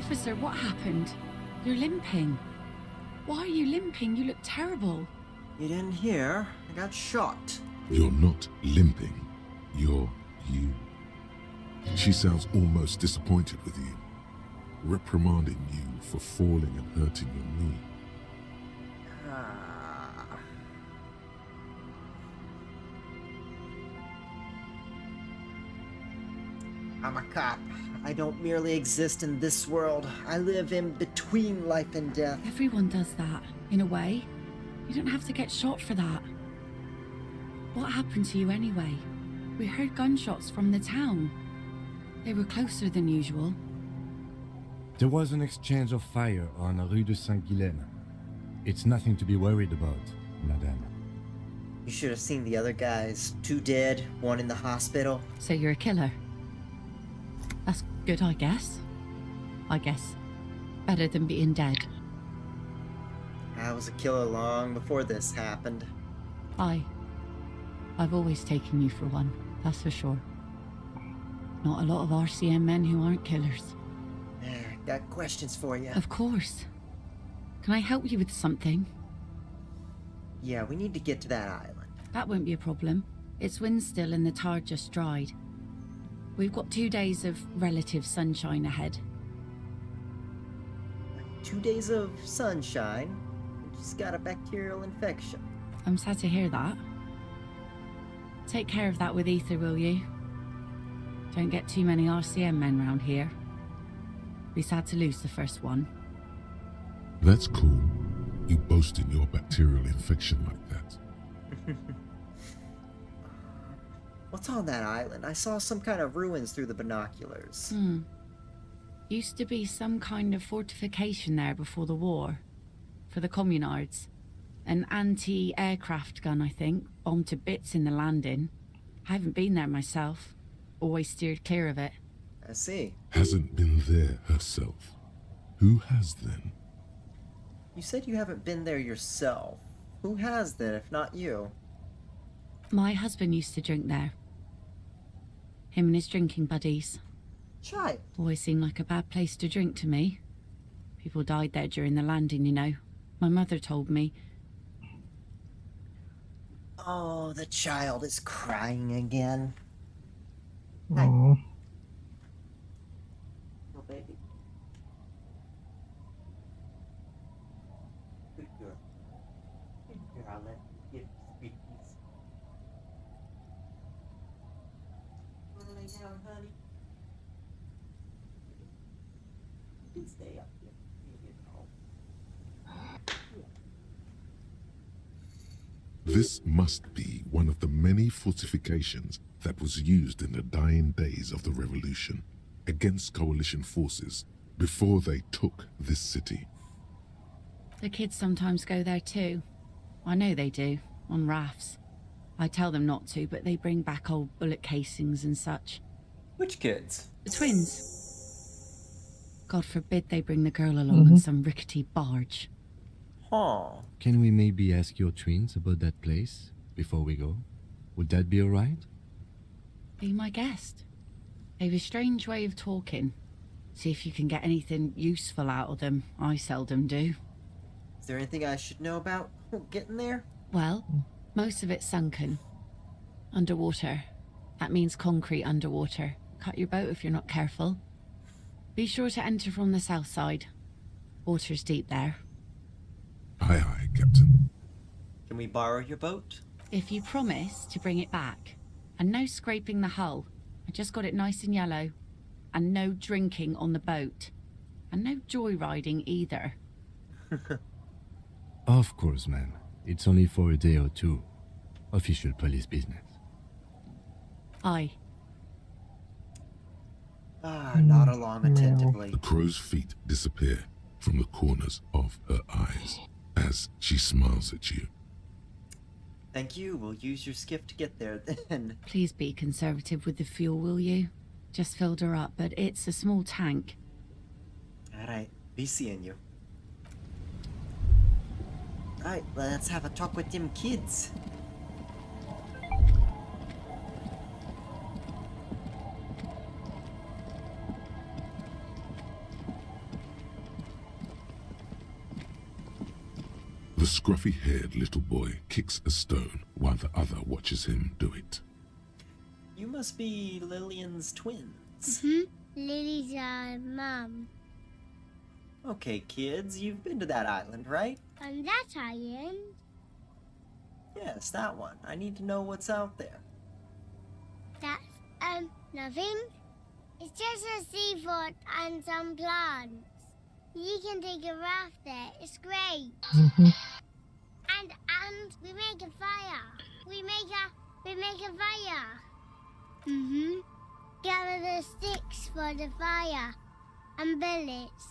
Officer, what happened? You're limping. Why are you limping? You look terrible. You didn't hear? I got shot. You're not limping. You're you. She sounds almost disappointed with you, reprimanding you for falling and hurting your knee. I'm a cop. I don't merely exist in this world. I live in between life and death. Everyone does that, in a way. You don't have to get shot for that. What happened to you anyway? We heard gunshots from the town. They were closer than usual. There was an exchange of fire on Rue de Saint-Guylaine. It's nothing to be worried about, madame. You should have seen the other guys. 2 dead, 1 in the hospital. So you're a killer? That's good, I guess. Better than being dead. I was a killer long before this happened. I've always taken you for one, that's for sure. Not a lot of RCM men who aren't killers. Got questions for you. Of course. Can I help you with something? Yeah, we need to get to that island. That won't be a problem. It's wind still and the tar just dried. We've got 2 days of relative sunshine ahead. 2 days of sunshine? You just got a bacterial infection. I'm sad to hear that. Take care of that with ether, will you? Don't get too many RCM men round here. Be sad to lose the first one. That's cool. You boasting your bacterial infection like that. What's on that island? I saw some kind of ruins through the binoculars. Used to be some kind of fortification there before the war. For the communards. An anti-aircraft gun, I think. Bombed to bits in the landing. I haven't been there myself. Always steered clear of it. I see. Hasn't been there herself. Who has then? You said you haven't been there yourself. Who has then, if not you? My husband used to drink there. Him and his drinking buddies. Child. Always seemed like a bad place to drink to me. People died there during the landing, you know. My mother told me. Oh, the child is crying again. Aww. Oh, baby. Good girl. Good girl. Let me get sweeties. Wanna lay down, honey? You can stay up here. You get home. This must be one of the many fortifications that was used in the dying days of the revolution against coalition forces before they took this city. The kids sometimes go there too. I know they do, on rafts. I tell them not to, but they bring back old bullet casings and such. Which kids? The twins. God forbid they bring the girl along on some rickety barge. Huh. Can we maybe ask your twins about that place before we go? Would that be alright? Be my guest. They've a strange way of talking. See if you can get anything useful out of them. I seldom do. Is there anything I should know about getting there? Well, most of it's sunken. Underwater. That means concrete underwater. Cut your boat if you're not careful. Be sure to enter from the south side. Water's deep there. Aye, aye, Captain. Can we borrow your boat? If you promise to bring it back. And no scraping the hull. I just got it nice and yellow. And no drinking on the boat. And no joyriding either. Of course, ma'am. It's only for a day or two. Official police business. Aye. Nod along attentively. The crow's feet disappear from the corners of her eyes as she smiles at you. Thank you. We'll use your skiff to get there then. Please be conservative with the fuel, will you? Just filled her up, but it's a small tank. Alright, be seeing you. Alright, let's have a talk with them kids. The scruffy-haired little boy kicks a stone while the other watches him do it. You must be Lillian's twins. Lily's mum. Okay, kids, you've been to that island, right? On that island? Yes, that one. I need to know what's out there. That's, nothing. It's just a seafort and some plants. You can take a raft there. It's great. And we make a fire. We make a fire. Gather the sticks for the fire. And bullets.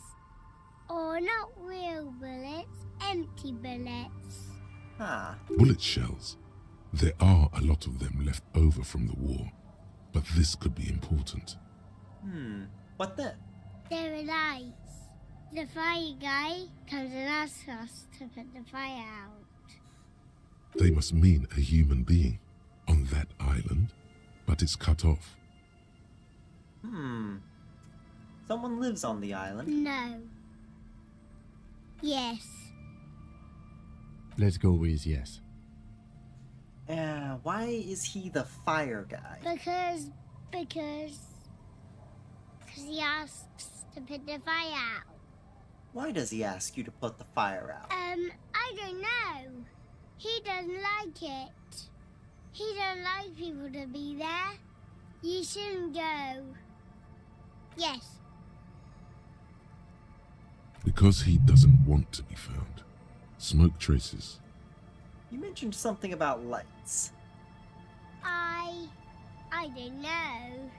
Or not real bullets, empty bullets. Bullet shells. There are a lot of them left over from the war, but this could be important. What then? There are lights. The fire guy comes and asks us to put the fire out. They must mean a human being on that island, but it's cut off. Someone lives on the island? No. Yes. Let's go with yes. Why is he the fire guy? Because he asks to put the fire out. Why does he ask you to put the fire out? I don't know. He doesn't like it. He doesn't like people to be there. You shouldn't go. Yes. Because he doesn't want to be found. Smoke traces. You mentioned something about lights. I don't know.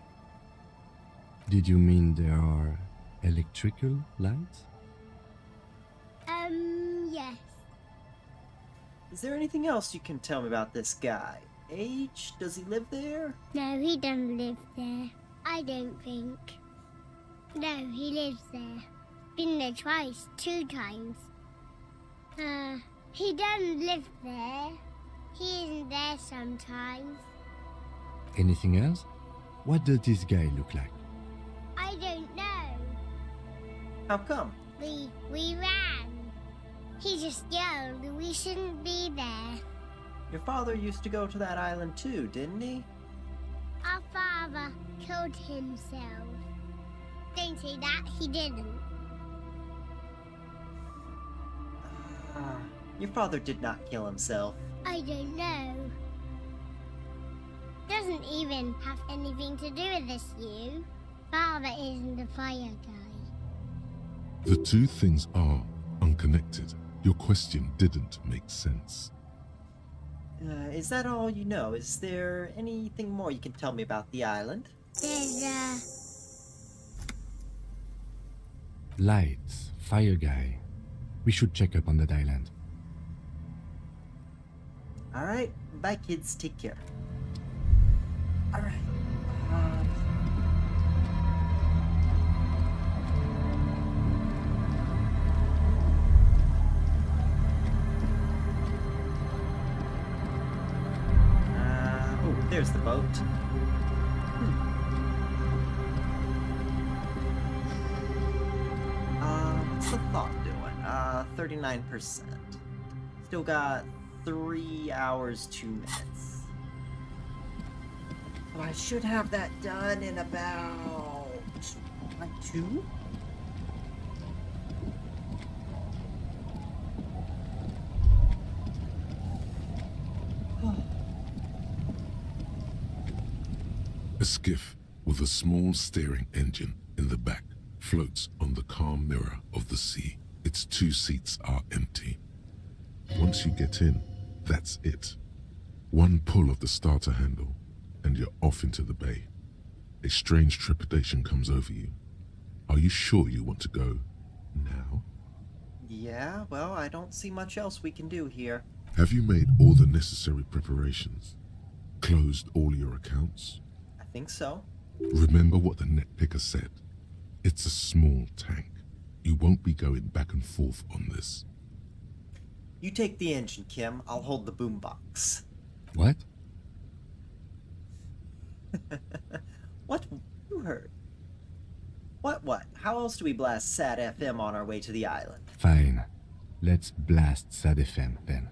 Did you mean there are electrical lights? Yes. Is there anything else you can tell me about this guy? Age? Does he live there? No, he doesn't live there. I don't think. No, he lives there. Been there twice, 2 times. He doesn't live there. He isn't there sometimes. Anything else? What does this guy look like? I don't know. How come? We ran. He just yelled we shouldn't be there. Your father used to go to that island too, didn't he? Our father killed himself. Don't say that, he didn't. Your father did not kill himself. I don't know. Doesn't even have anything to do with this, you. Father isn't the fire guy. The two things are unconnected. Your question didn't make sense. Is that all you know? Is there anything more you can tell me about the island? There's Lights, fire guy. We should check up on that island. Alright, bye kids, take care. Alright. There's the boat. What's the thought doing? 39%. Still got 3 hours, 2 minutes. But I should have that done in about... like 2? A skiff with a small steering engine in the back floats on the calm mirror of the sea. Its 2 seats are empty. Once you get in, that's it. One pull of the starter handle, and you're off into the bay. A strange trepidation comes over you. Are you sure you want to go now? Yeah, well, I don't see much else we can do here. Have you made all the necessary preparations? Closed all your accounts? I think so. Remember what the net picker said. It's a small tank. You won't be going back and forth on this. You take the engine, Kim. I'll hold the boombox. What? What? You heard. What? How else do we blast Sad FM on our way to the island? Fine. Let's blast SAD FM then.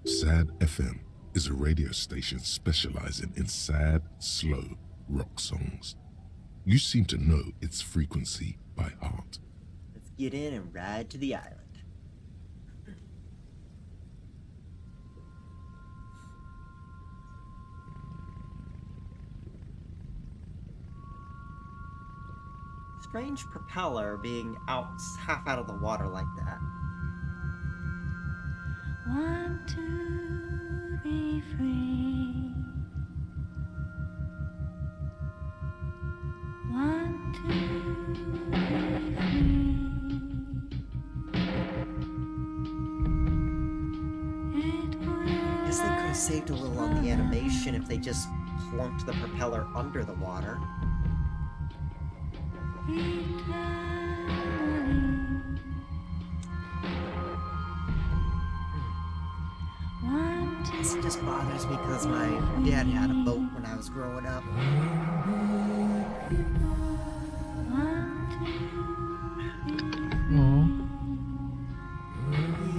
SAD FM is a radio station specializing in sad, slow rock songs. You seem to know its frequency by heart. Let's get in and ride to the island. Strange propeller being half out of the water like that. 1, 2, be free. 1, 2, be free. I guess they could have saved a little on the animation if they just plunked the propeller under the water. This just bothers me because my dad had a boat when I was growing up.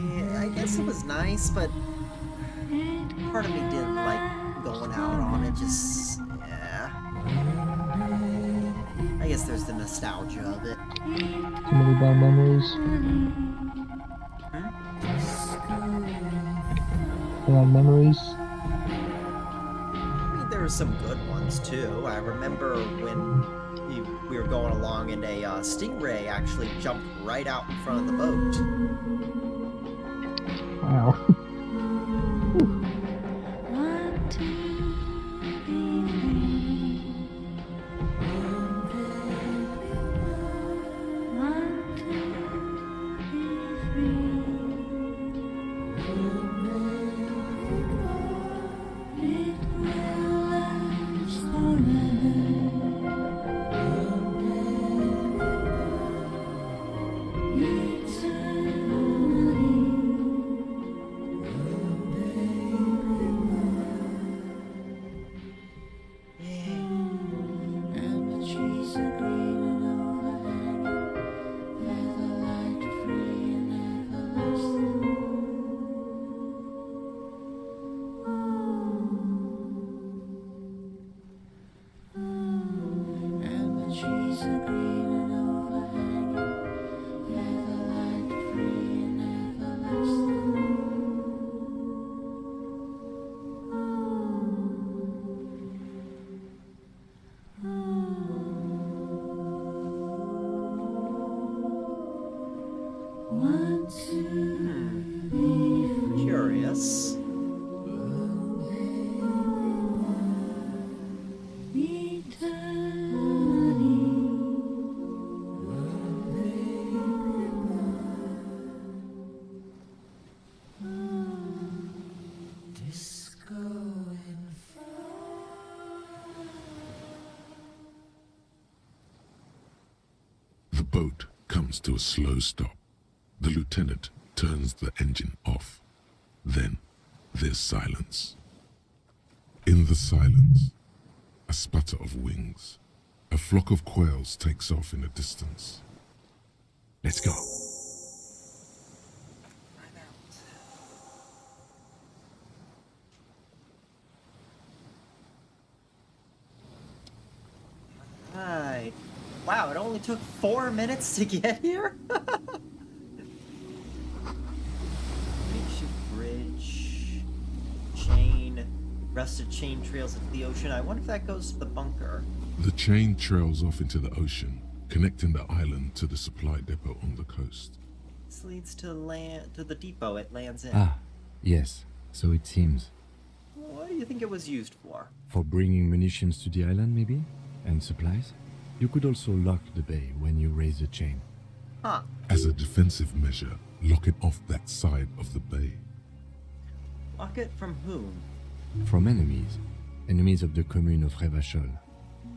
Yeah, I guess it was nice, but part of me didn't like going out on it. Just, yeah. I guess there's the nostalgia of it. Too many bad memories. Bad memories. I mean, there were some good ones too. I remember when we were going along and a stingray actually jumped right out in front of the boat. Wow. Curious. The boat comes to a slow stop. The lieutenant turns the engine off. Then there's silence. In the silence, a sputter of wings. A flock of quails takes off in the distance. Let's go. Right. Wow, it only took 4 minutes to get here? Makeshift bridge. Chain. Rusted chain trails into the ocean. I wonder if that goes to the bunker. The chain trails off into the ocean, connecting the island to the supply depot on the coast. This leads to the depot it lands in. Ah, yes, so it seems. What do you think it was used for? For bringing munitions to the island, maybe? And supplies? You could also lock the bay when you raise the chain. Huh. As a defensive measure, lock it off that side of the bay. Lock it from whom? From enemies. Enemies of the commune of Revachol.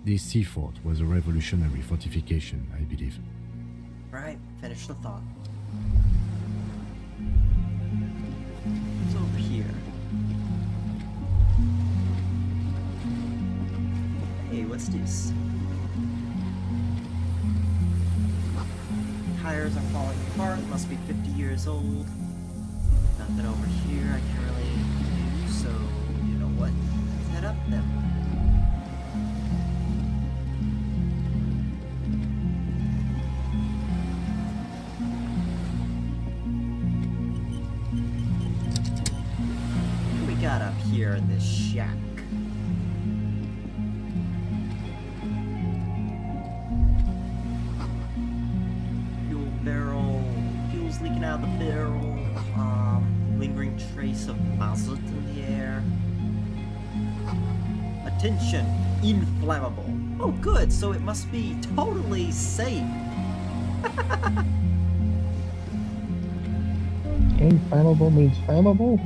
This sea fort was a revolutionary fortification, I believe. Right, finish the thought. What's over here? Hey, what's this? Higher stairs are falling apart. It must be 50 years old. Nothing over here I can really do, so you know what? Let's head up then. What do we got up here in this shack? Fuel barrel. Fuel's leaking out of the barrel. Lingering trace of mazout in the air. Attention, inflammable. Oh good, so it must be totally safe. Inflammable means flammable?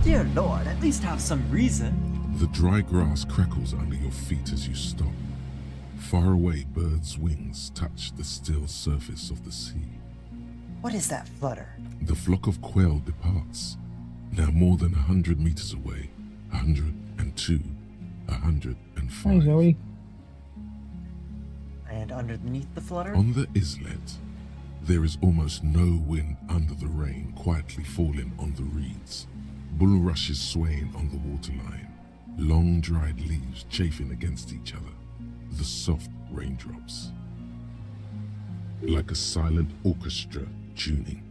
Dear Lord, at least have some reason. The dry grass crackles under your feet as you stop. Far away, birds' wings touch the still surface of the sea. What is that flutter? The flock of quail departs, now more than 100 meters away. 102, 105. Hi, Zoe. And underneath the flutter? On the islet, there is almost no wind under the rain quietly falling on the reeds. Bulrushes swaying on the waterline. Long dried leaves chafing against each other. The soft raindrops. Like a silent orchestra tuning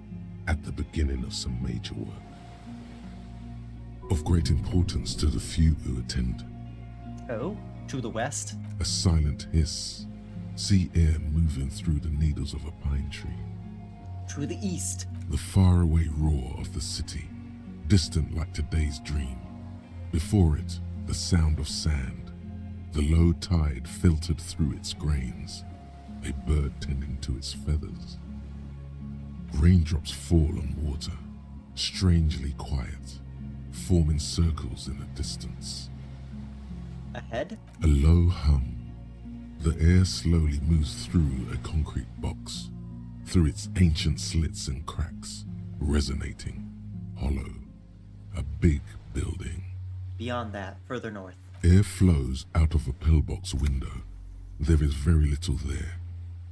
at the beginning of some major work. Of great importance to the few who attend. Oh, to the west? A silent hiss. Sea air moving through the needles of a pine tree. To the east. The faraway roar of the city, distant like today's dream. Before it, the sound of sand. The low tide filtered through its grains. A bird tending to its feathers. Raindrops fall on water, strangely quiet, forming circles in the distance. Ahead? A low hum. The air slowly moves through a concrete box, through its ancient slits and cracks, resonating, hollow. A big building. Beyond that, further north. Air flows out of a pillbox window. There is very little there.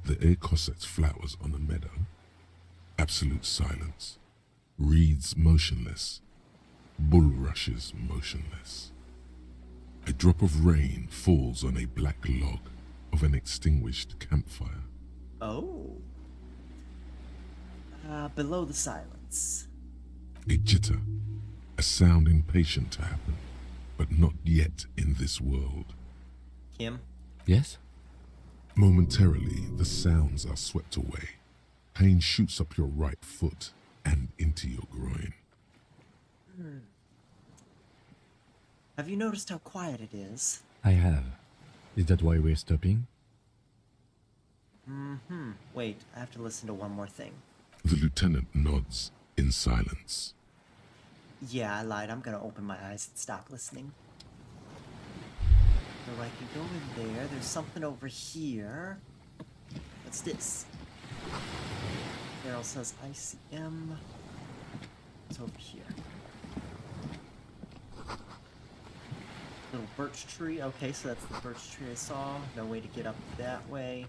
The air cossets flowers on a meadow. Absolute silence. Reeds motionless. Bulrushes motionless. A drop of rain falls on a black log of an extinguished campfire. Oh. Below the silence. A jitter. A sound impatient to happen, but not yet in this world. Kim? Yes? Momentarily, the sounds are swept away. Pain shoots up your right foot and into your groin. Have you noticed how quiet it is? I have. Is that why we're stopping? Wait, I have to listen to one more thing. The lieutenant nods in silence. Yeah, I lied. I'm gonna open my eyes and stop listening. So I can go in there. There's something over here. What's this? Carol says ICM. It's over here. Little birch tree. Okay, so that's the birch tree I saw. No way to get up that way.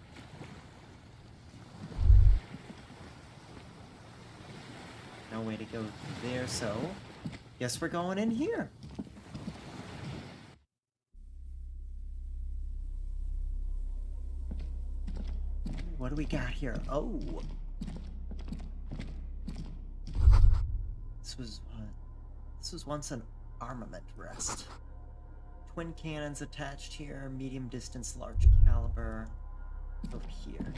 No way to go there, so guess we're going in here. What do we got here? Oh. This was once an armament rest. Twin cannons attached here, medium distance, large caliber. Over here.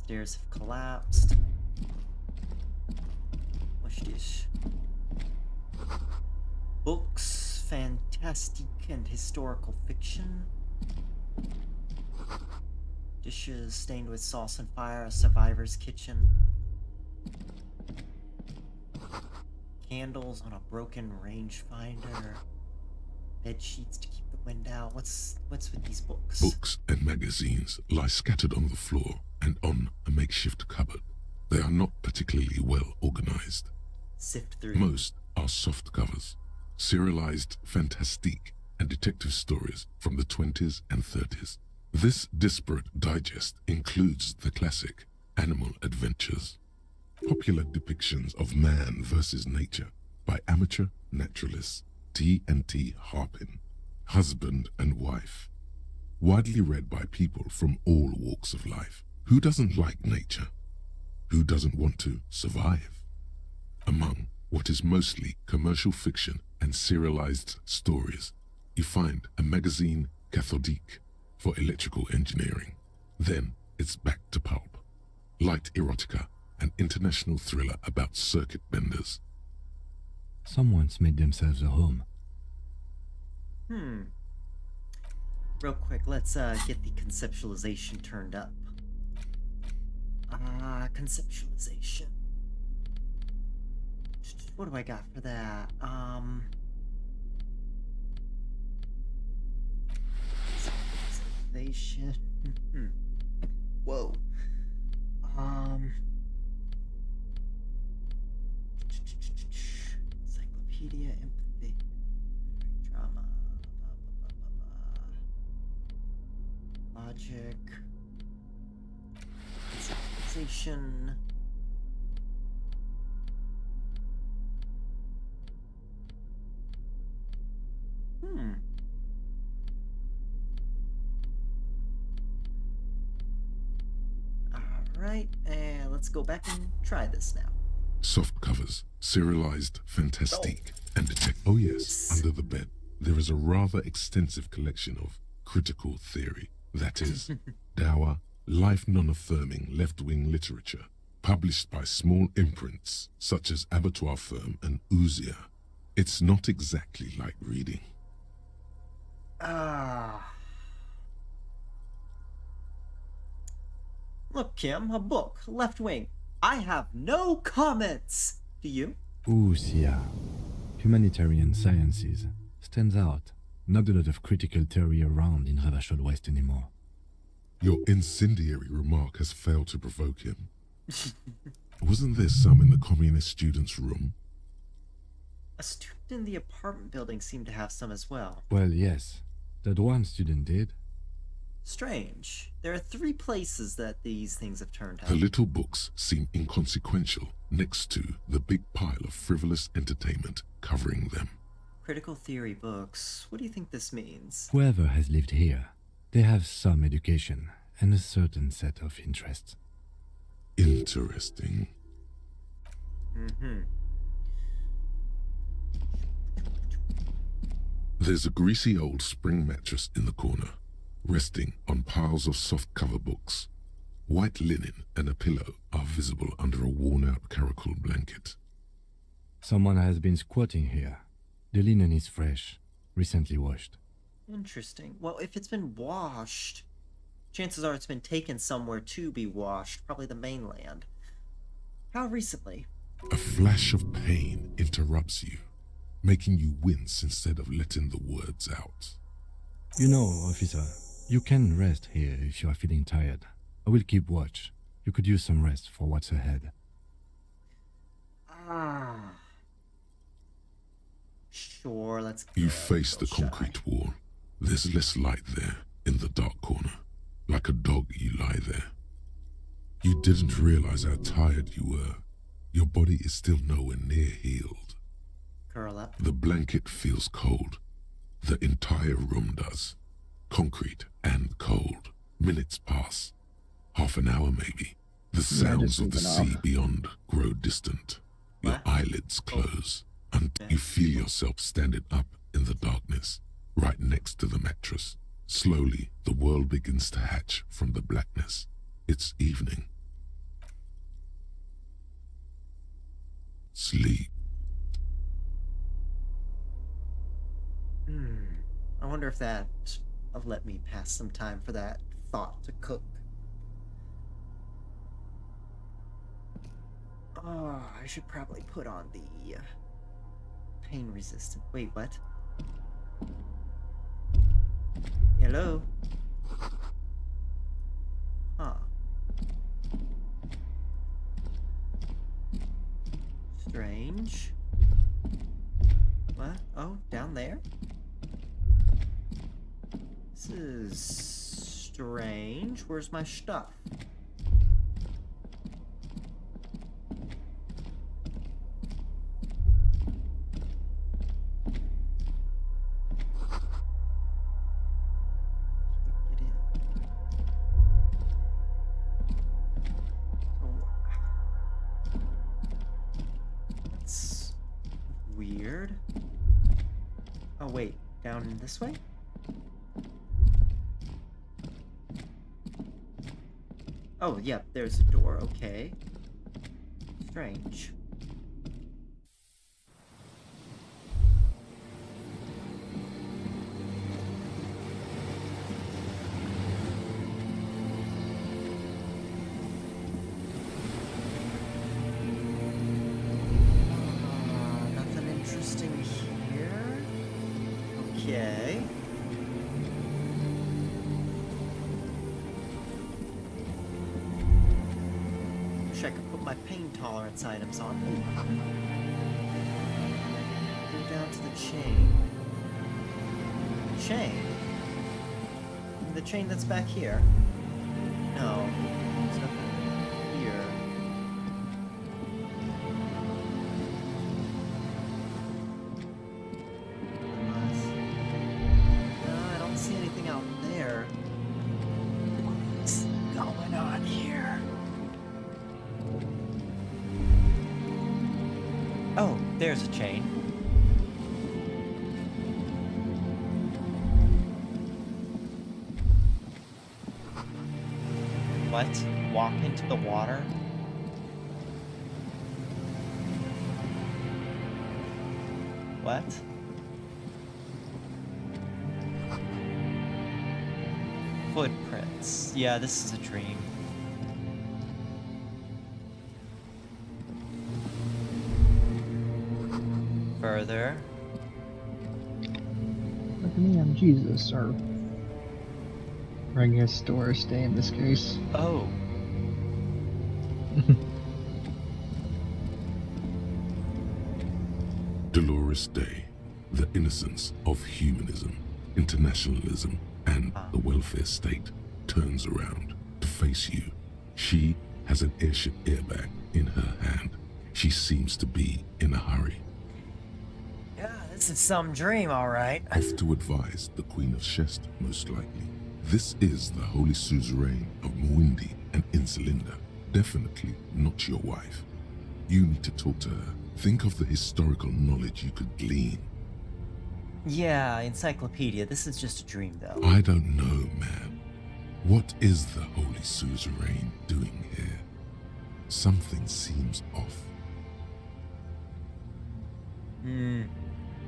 Stairs have collapsed. What's this? Books, fantastic and historical fiction. Dishes stained with sauce and fire, a survivor's kitchen. Candles on a broken rangefinder. Bed sheets to keep the wind out. What's with these books? Books and magazines lie scattered on the floor and on a makeshift cupboard. They are not particularly well organized. Sift through. Most are soft covers, serialized fantastique and detective stories from the 20s and 30s. This disparate digest includes the classic Animal Adventures, popular depictions of man versus nature by amateur naturalists T&T Harpin, husband and wife, widely read by people from all walks of life. Who doesn't like nature? Who doesn't want to survive? Among what is mostly commercial fiction and serialized stories, you find a magazine cathodique for electrical engineering. Then it's back to pulp, light erotica, an international thriller about circuit benders. Someone's made themselves a home. Real quick, let's get the conceptualization turned up. Conceptualization. What do I got for that? Conceptualization. Whoa. Encyclopedia, empathy, drama, logic, conceptualization. Alright, and let's go back and try this now. Soft covers, serialized fantastique, and detect. Oh yes, under the bed, there is a rather extensive collection of critical theory. That is, dour, life non-affirming left-wing literature, published by small imprints such as Abattoir Firm and Ouzia. It's not exactly like reading. Look, Kim, a book, left wing. I have no comments. Do you? Ouzia. Humanitarian sciences. Stands out. Not a lot of critical theory around in Ravachol West anymore. Your incendiary remark has failed to provoke him. Wasn't there some in the communist students' room? A student in the apartment building seemed to have some as well. Well, yes. That one student did. Strange. There are 3 places that these things have turned out. The little books seem inconsequential next to the big pile of frivolous entertainment covering them. Critical theory books. What do you think this means? Whoever has lived here, they have some education and a certain set of interests. Interesting. There's a greasy old spring mattress in the corner, resting on piles of soft-cover books. White linen and a pillow are visible under a worn-out caracal blanket. Someone has been squatting here. The linen is fresh, recently washed. Interesting. Well, if it's been washed, chances are it's been taken somewhere to be washed, probably the mainland. How recently? A flash of pain interrupts you, making you wince instead of letting the words out. You know, officer, you can rest here if you are feeling tired. I will keep watch. You could use some rest for what's ahead. Sure, let's go. You face the concrete wall. There's less light there, in the dark corner. Like a dog, you lie there. You didn't realize how tired you were. Your body is still nowhere near healed. Curl up. The blanket feels cold. The entire room does. Concrete and cold. Minutes pass. Half an hour maybe. The sounds of the sea beyond grow distant. Your eyelids close until you feel yourself standing up in the darkness, right next to the mattress. Slowly, the world begins to hatch from the blackness. It's evening. Sleep. I wonder if that will let me pass some time for that thought to cook. Oh, I should probably put on the pain resistant. Wait, what? Hello? Huh. Strange. What? Oh, down there? This is strange. Where's my stuff? Get in. That's weird. Oh wait, down this way? Oh, yep, there's a door, okay. Strange. Nothing interesting here. Okay. Wish I could put my pain tolerance items on. Go down to the chain. Chain? The chain that's back here? No. There's nothing here. No, I don't see anything out there. What's going on here? Oh, there's a chain. What? Walk into the water? What? Footprints. Yeah, this is a dream. Further. Look at me, I'm Jesus, or I guess Doris Day in this case. Oh. Dolores Day, the innocence of humanism, internationalism, and the welfare state turns around to face you. She has an airship airbag in her hand. She seems to be in a hurry. Yeah, this is some dream, alright. Off to advise the Queen of Shest, most likely. This is the Holy Suzerain of Mwindi and Insulinda. Definitely not your wife. You need to talk to her. Think of the historical knowledge you could glean. Yeah, encyclopedia. This is just a dream, though. I don't know, man. What is the Holy Suzerain doing here? Something seems off.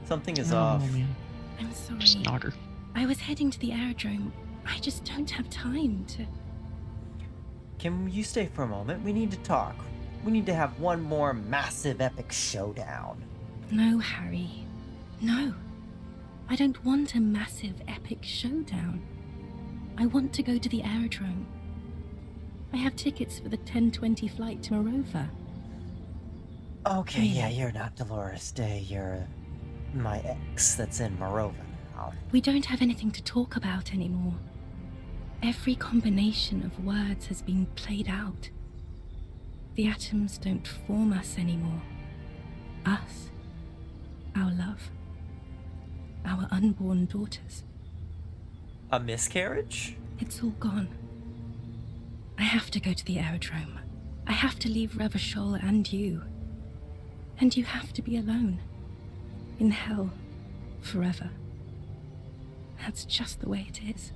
Something is off. Man. I'm sorry. Just knock her. I was heading to the aerodrome. I just don't have time to... Can you stay for a moment? We need to talk. We need to have one more massive epic showdown. No, Harry. No. I don't want a massive epic showdown. I want to go to the aerodrome. I have tickets for the 10:20 flight to Morova. Okay, yeah, you're not Dolores Day. You're my ex that's in Morova now. We don't have anything to talk about anymore. Every combination of words has been played out. The atoms don't form us anymore. Us. Our love. Our unborn daughters. A miscarriage? It's all gone. I have to go to the aerodrome. I have to leave Revachol and you. And you have to be alone. In hell. Forever. That's just the way it is.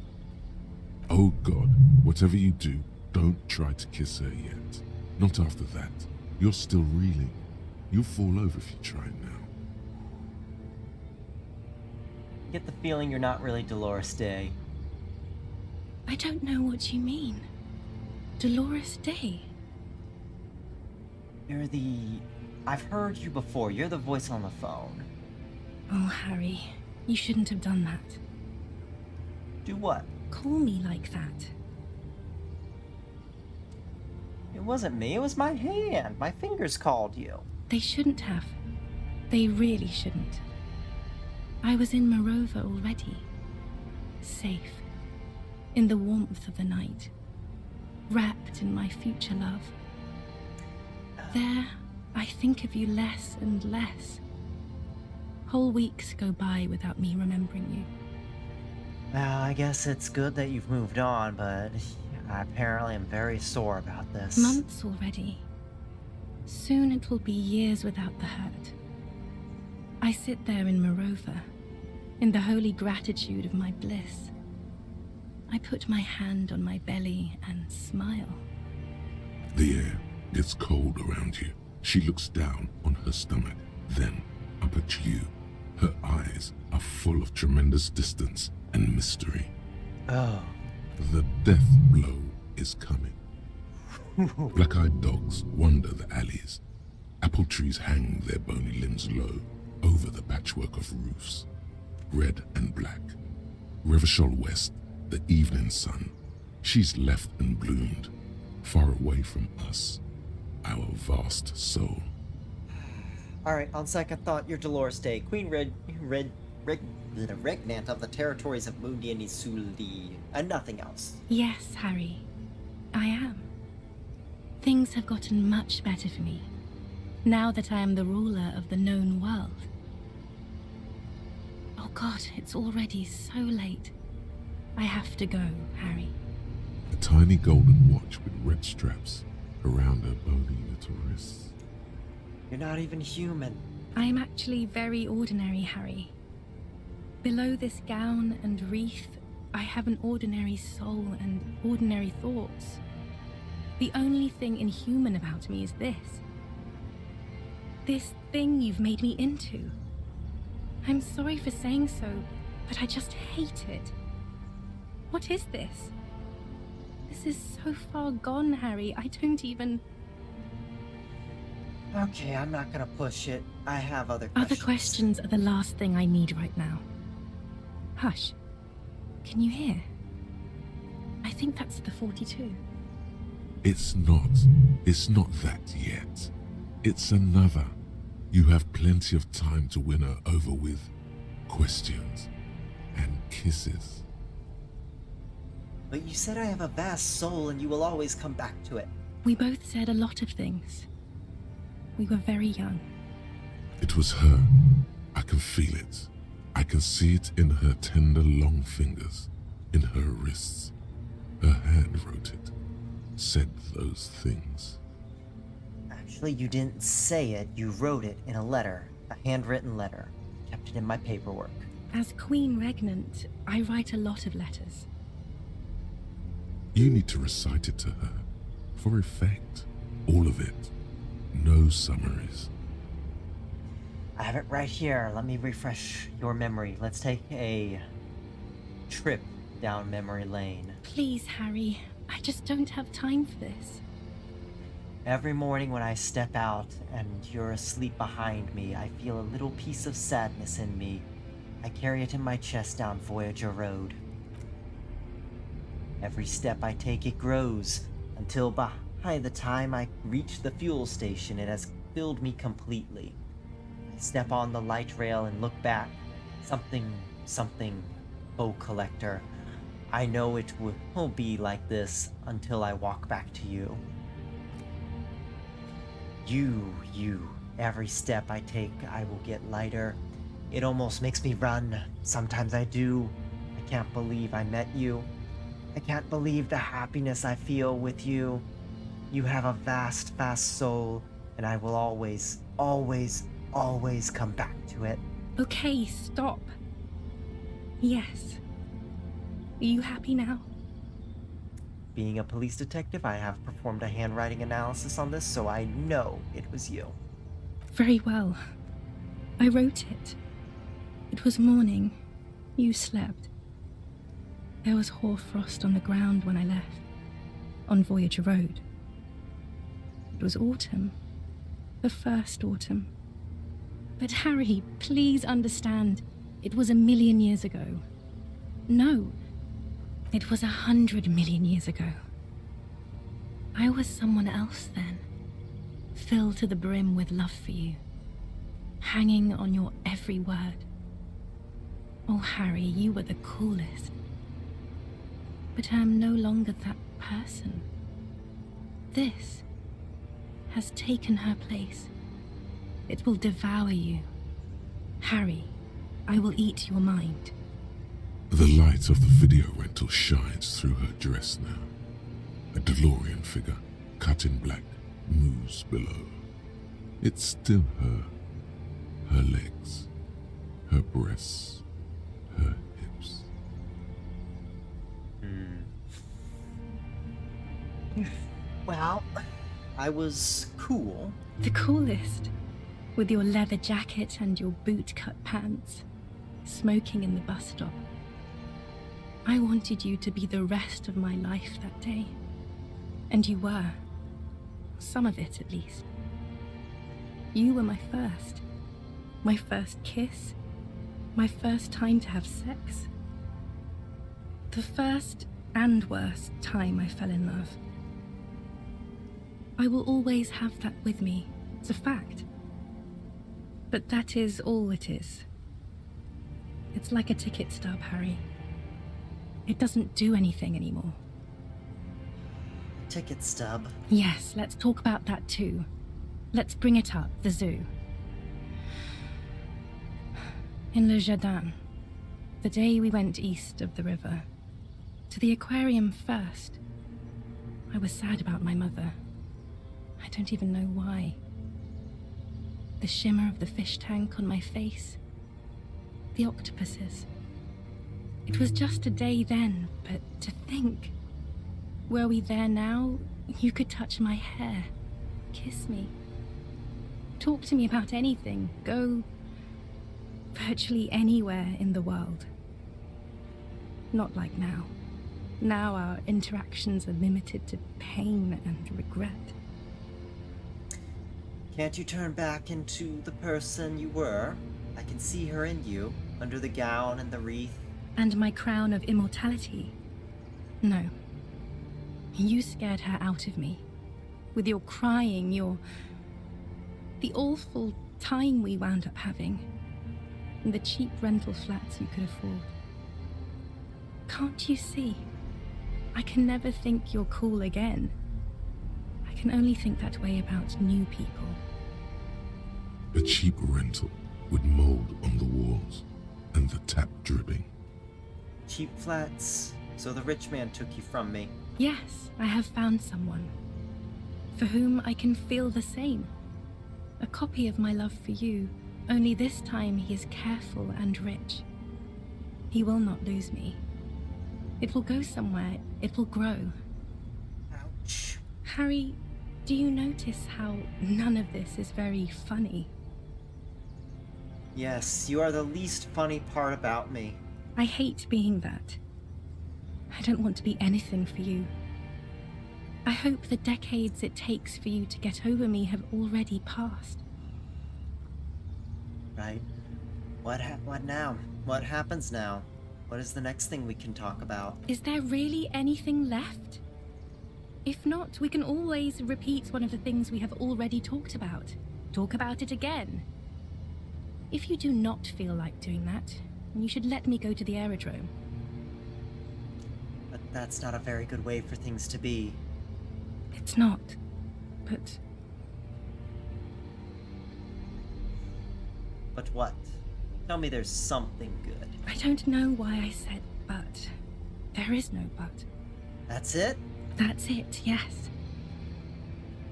Oh God, whatever you do, don't try to kiss her yet. Not after that. You're still reeling. You'll fall over if you try now. Get the feeling you're not really Dolores Day. I don't know what you mean. Dolores Day. You're the... I've heard you before. You're the voice on the phone. Oh, Harry, you shouldn't have done that. Do what? Call me like that. It wasn't me. It was my hand. My fingers called you. They shouldn't have. They really shouldn't. I was in Morova already. Safe. in the warmth of the night, wrapped in my future love. There, I think of you less and less. Whole weeks go by without me remembering you. Well, I guess it's good that you've moved on, but I apparently am very sore about this. Months already. Soon it will be years without the hurt. I sit there in Morova, in the holy gratitude of my bliss. I put my hand on my belly and smile. The air gets cold around you. She looks down on her stomach, then up at you. Her eyes are full of tremendous distance and mystery. Oh. The death blow is coming. Black-eyed dogs wander the alleys. Apple trees hang their bony limbs low over the patchwork of roofs. Red and black. Revachol West, the evening sun. She's left and bloomed, far away from us, our vast soul. Alright, on second thought, you're Dolores Day, Queen Regnant of the territories of Mundi and Isuldi, and nothing else. Yes, Harry, I am. Things have gotten much better for me, now that I am the ruler of the known world. Oh God, it's already so late. I have to go, Harry. A tiny golden watch with red straps around her bony little wrists. You're not even human. I am actually very ordinary, Harry. Below this gown and wreath, I have an ordinary soul and ordinary thoughts. The only thing inhuman about me is this. This thing you've made me into. I'm sorry for saying so, but I just hate it. What is this? This is so far gone, Harry. I don't even... Okay, I'm not gonna push it. I have other questions. Other questions are the last thing I need right now. Hush. Can you hear? I think that's the 42. It's not that yet. It's another. You have plenty of time to win her over with questions and kisses. But you said I have a vast soul and you will always come back to it. We both said a lot of things. We were very young. It was her. I can feel it. I can see it in her tender long fingers, in her wrists. Her hand wrote it, said those things. Actually, you didn't say it. You wrote it in a letter, a handwritten letter. Kept it in my paperwork. As Queen Regnant, I write a lot of letters. You need to recite it to her, for effect. All of it. No summaries. I have it right here. Let me refresh your memory. Let's take a trip down memory lane. Please, Harry. I just don't have time for this. Every morning when I step out and you're asleep behind me, I feel a little piece of sadness in me. I carry it in my chest down Voyager Road. Every step I take, it grows, until by the time I reach the fuel station, it has filled me completely. I step on the light rail and look back. Something, bow collector. I know it will be like this until I walk back to you. You. Every step I take, I will get lighter. It almost makes me run. Sometimes I do. I can't believe I met you. I can't believe the happiness I feel with you. You have a vast, vast soul, and I will always, always, always come back to it. Okay, stop. Yes. Are you happy now? Being a police detective, I have performed a handwriting analysis on this, so I know it was you. Very well. I wrote it. It was morning. You slept. There was hoarfrost on the ground when I left, on Voyager Road. It was autumn. The first autumn. But Harry, please understand, it was 1,000,000 years ago. No, it was 100 million years ago. I was someone else then, filled to the brim with love for you, hanging on your every word. Oh, Harry, you were the coolest. But I am no longer that person. This has taken her place. It will devour you. Harry, I will eat your mind. The light of the video rental shines through her dress now. A DeLorean figure, cut in black, moves below. It's still her. Her legs, her breasts, her hips. Well, I was cool. The coolest. With your leather jacket and your boot-cut pants. Smoking in the bus stop. I wanted you to be the rest of my life that day. And you were. Some of it, at least. You were my first. My first kiss. My first time to have sex. The first and worst time I fell in love. I will always have that with me. It's a fact. But that is all it is. It's like a ticket stub, Harry. It doesn't do anything anymore. Ticket stub. Yes, let's talk about that too. Let's bring it up, the zoo. In Le Jardin, the day we went east of the river, to the aquarium first, I was sad about my mother. I don't even know why. The shimmer of the fish tank on my face, the octopuses. It was just a day then, but to think, were we there now, you could touch my hair, kiss me, talk to me about anything, go virtually anywhere in the world. Not like now. Now our interactions are limited to pain and regret. Can't you turn back into the person you were? I can see her in you, under the gown and the wreath. And my crown of immortality. No. You scared her out of me. With your crying, the awful time we wound up having. And the cheap rental flats you could afford. Can't you see? I can never think you're cool again. I can only think that way about new people. A cheap rental with mold on the walls and the tap dripping. Cheap flats. So the rich man took you from me. Yes, I have found someone. For whom I can feel the same. A copy of my love for you, only this time he is careful and rich. He will not lose me. It will go somewhere, it will grow. Ouch. Harry, do you notice how none of this is very funny? Yes, you are the least funny part about me. I hate being that. I don't want to be anything for you. I hope the decades it takes for you to get over me have already passed. Right. What now? What happens now? What is the next thing we can talk about? Is there really anything left? If not, we can always repeat one of the things we have already talked about. Talk about it again. If you do not feel like doing that, you should let me go to the aerodrome. But that's not a very good way for things to be. It's not, but... But what? Tell me there's something good. I don't know why I said but. There is no but. That's it? That's it, yes.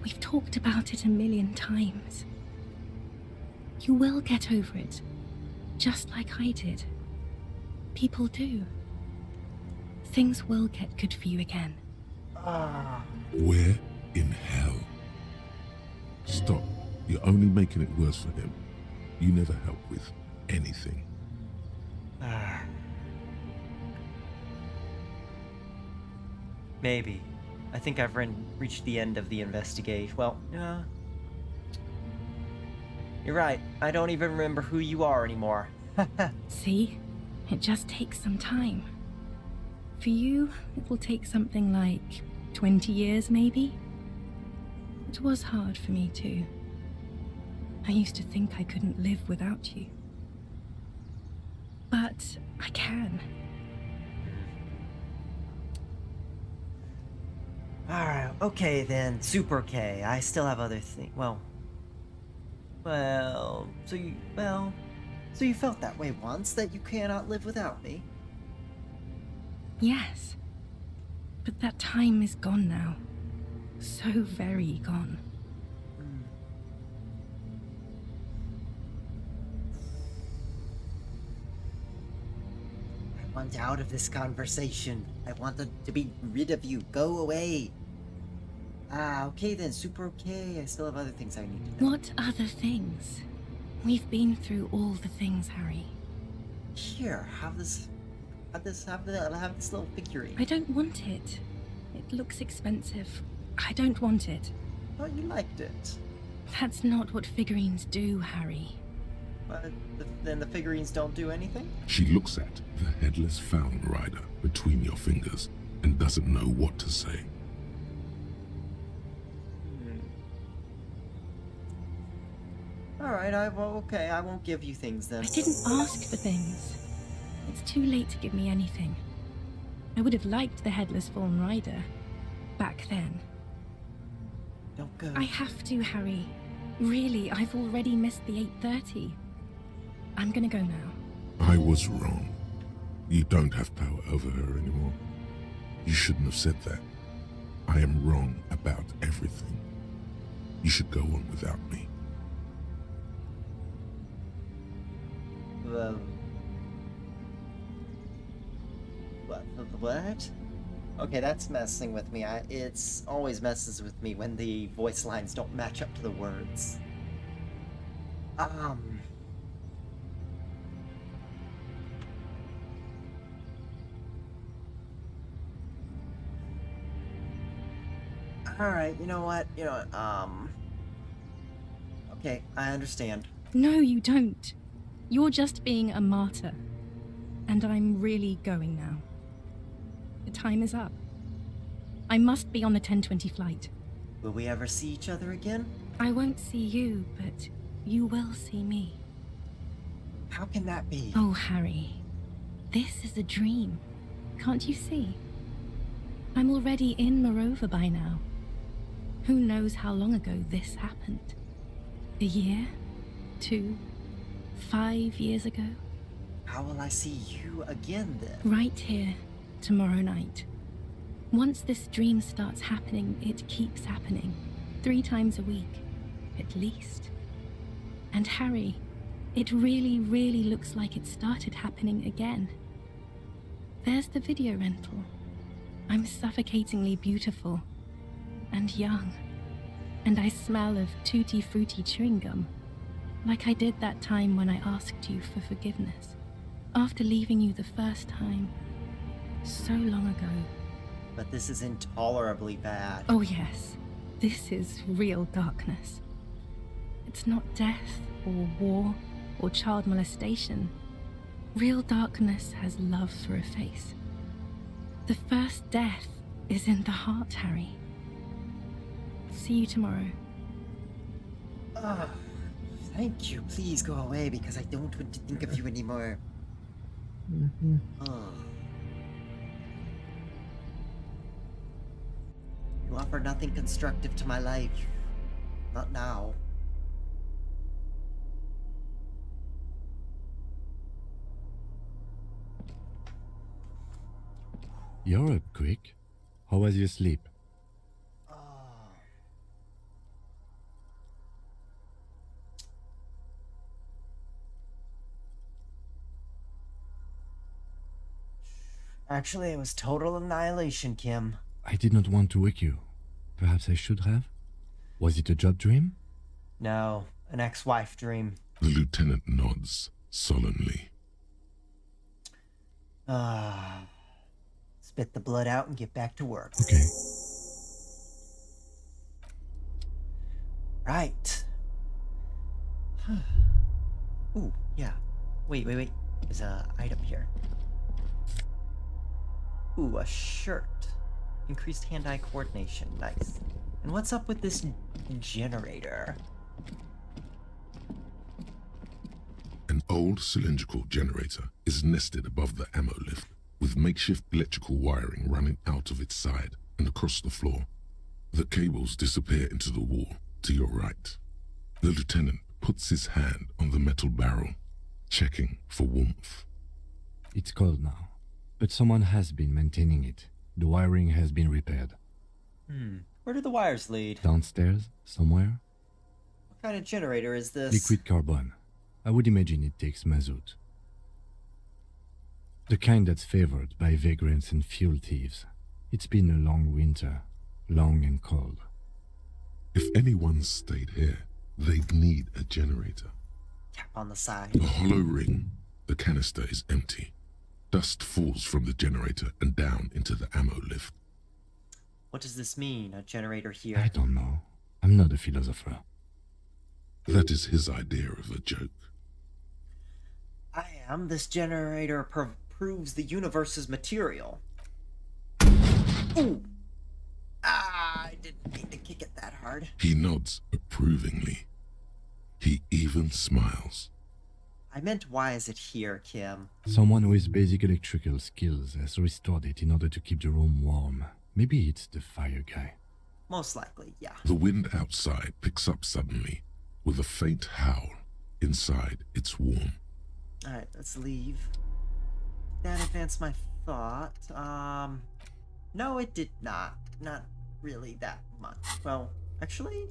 We've talked about it a million times. You will get over it, just like I did. People do. Things will get good for you again. Where in hell? Stop. You're only making it worse for him. You never help with anything. Maybe. I think I've reached the end of the investigation. Well, you're right. I don't even remember who you are anymore. See? It just takes some time. For you, it will take something like 20 years, maybe? It was hard for me, too. I used to think I couldn't live without you. But I can. Alright, okay then, Super K. I still have other things. So you felt that way once, that you cannot live without me. Yes. But that time is gone now. So very gone. I want out of this conversation. I want to be rid of you. Go away. Okay then, Super okay. I still have other things I need to know. What other things? We've been through all the things, Harry. Here, have this little figurine. I don't want it. It looks expensive. I don't want it. I thought you liked it. That's not what figurines do, Harry. But then the figurines don't do anything? She looks at the headless Fallen Rider between your fingers and doesn't know what to say. Alright, okay, I won't give you things then. I didn't ask for things. It's too late to give me anything. I would have liked the Headless Fallen Rider back then. Don't go. I have to, Harry. Really, I've already missed the 8:30. I'm gonna go now. I was wrong. You don't have power over her anymore. You shouldn't have said that. I am wrong about everything. You should go on without me. What? Okay, that's messing with me. It's always messes with me when the voice lines don't match up to the words. Alright, you know what? Okay, I understand. No, you don't. You're just being a martyr. And I'm really going now. The time is up. I must be on the 10:20 flight. Will we ever see each other again? I won't see you, but you will see me. How can that be? Oh, Harry. This is a dream. Can't you see? I'm already in Morova by now. Who knows how long ago this happened? A year? 2? 5 years ago? How will I see you again then? Right here, tomorrow night. Once this dream starts happening, it keeps happening. 3 times a week, at least. And Harry, it really, really looks like it started happening again. There's the video rental. I'm suffocatingly beautiful. And young. And I smell of tutti frutti chewing gum. Like I did that time when I asked you for forgiveness. After leaving you the first time. So long ago. But this is intolerably bad. Oh yes. This is real darkness. It's not death, or war, or child molestation. Real darkness has love for a face. The first death is in the heart, Harry. See you tomorrow. Thank you. Please go away because I don't want to think of you anymore. You offer nothing constructive to my life. Not now. You're up quick. How was your sleep? Actually, it was total annihilation, Kim. I did not want to wake you. Perhaps I should have? Was it a job dream? No, an ex-wife dream. The lieutenant nods solemnly. Spit the blood out and get back to work. Okay. Right. Ooh, yeah. Wait. There's an item here. Ooh, a shirt. Increased hand-eye coordination. Nice. And what's up with this generator? An old cylindrical generator is nested above the ammo lift, with makeshift electrical wiring running out of its side and across the floor. The cables disappear into the wall to your right. The lieutenant puts his hand on the metal barrel, checking for warmth. It's cold now, but someone has been maintaining it. The wiring has been repaired. Where do the wires lead? Downstairs, somewhere? What kind of generator is this? Liquid carbon. I would imagine it takes mazout. The kind that's favored by vagrants and fuel thieves. It's been a long winter, long and cold. If anyone stayed here, they'd need a generator. Tap on the side. The hollow ring, the canister is empty. Dust falls from the generator and down into the ammo lift. What does this mean, a generator here? I don't know. I'm not a philosopher. That is his idea of a joke. I am. This generator proves the universe's material. Ooh! Ah, I didn't mean to kick it that hard. He nods approvingly. He even smiles. I meant, why is it here, Kim? Someone with basic electrical skills has restored it in order to keep the room warm. Maybe it's the fire guy. Most likely, yeah. The wind outside picks up suddenly, with a faint howl. Inside, it's warm. Alright, let's leave. That advanced my thought. No, it did not. Not really that much. Well, actually...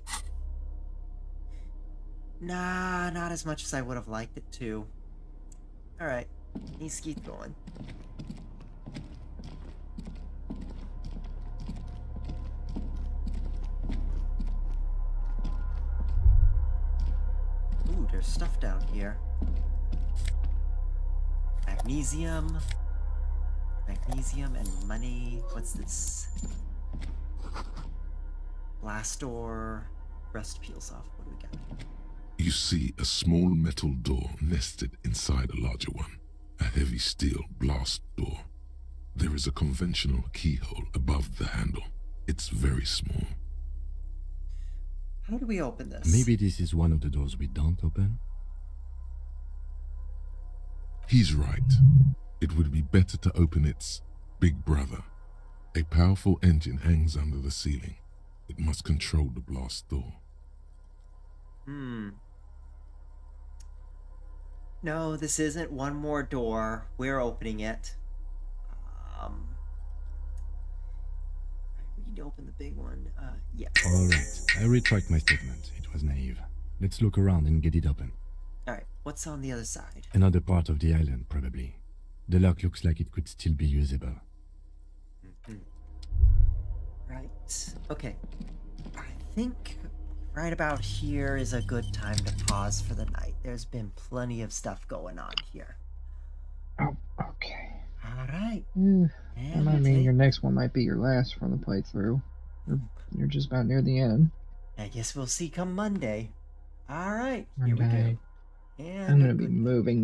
Nah, not as much as I would have liked it to. Alright, let's keep going. Ooh, there's stuff down here. Magnesium. Magnesium and money. What's this? Blast door. Rust peels off. What do we got? You see a small metal door nested inside a larger one. A heavy steel blast door. There is a conventional keyhole above the handle. It's very small. How do we open this? Maybe this is one of the doors we don't open? He's right. It would be better to open its big brother. A powerful engine hangs under the ceiling. It must control the blast door. No, this isn't one more door. We're opening it. I need to open the big one. Yeah. Alright, I retract my statement. It was naive. Let's look around and get it open. Alright, what's on the other side? Another part of the island, probably. The lock looks like it could still be usable. Right. Okay. I think right about here is a good time to pause for the night. There's been plenty of stuff going on here. Oh, okay. Alright. I mean, your next one might be your last from the playthrough. You're just about near the end. I guess we'll see come Monday. Alright, here we go. I'm gonna be moving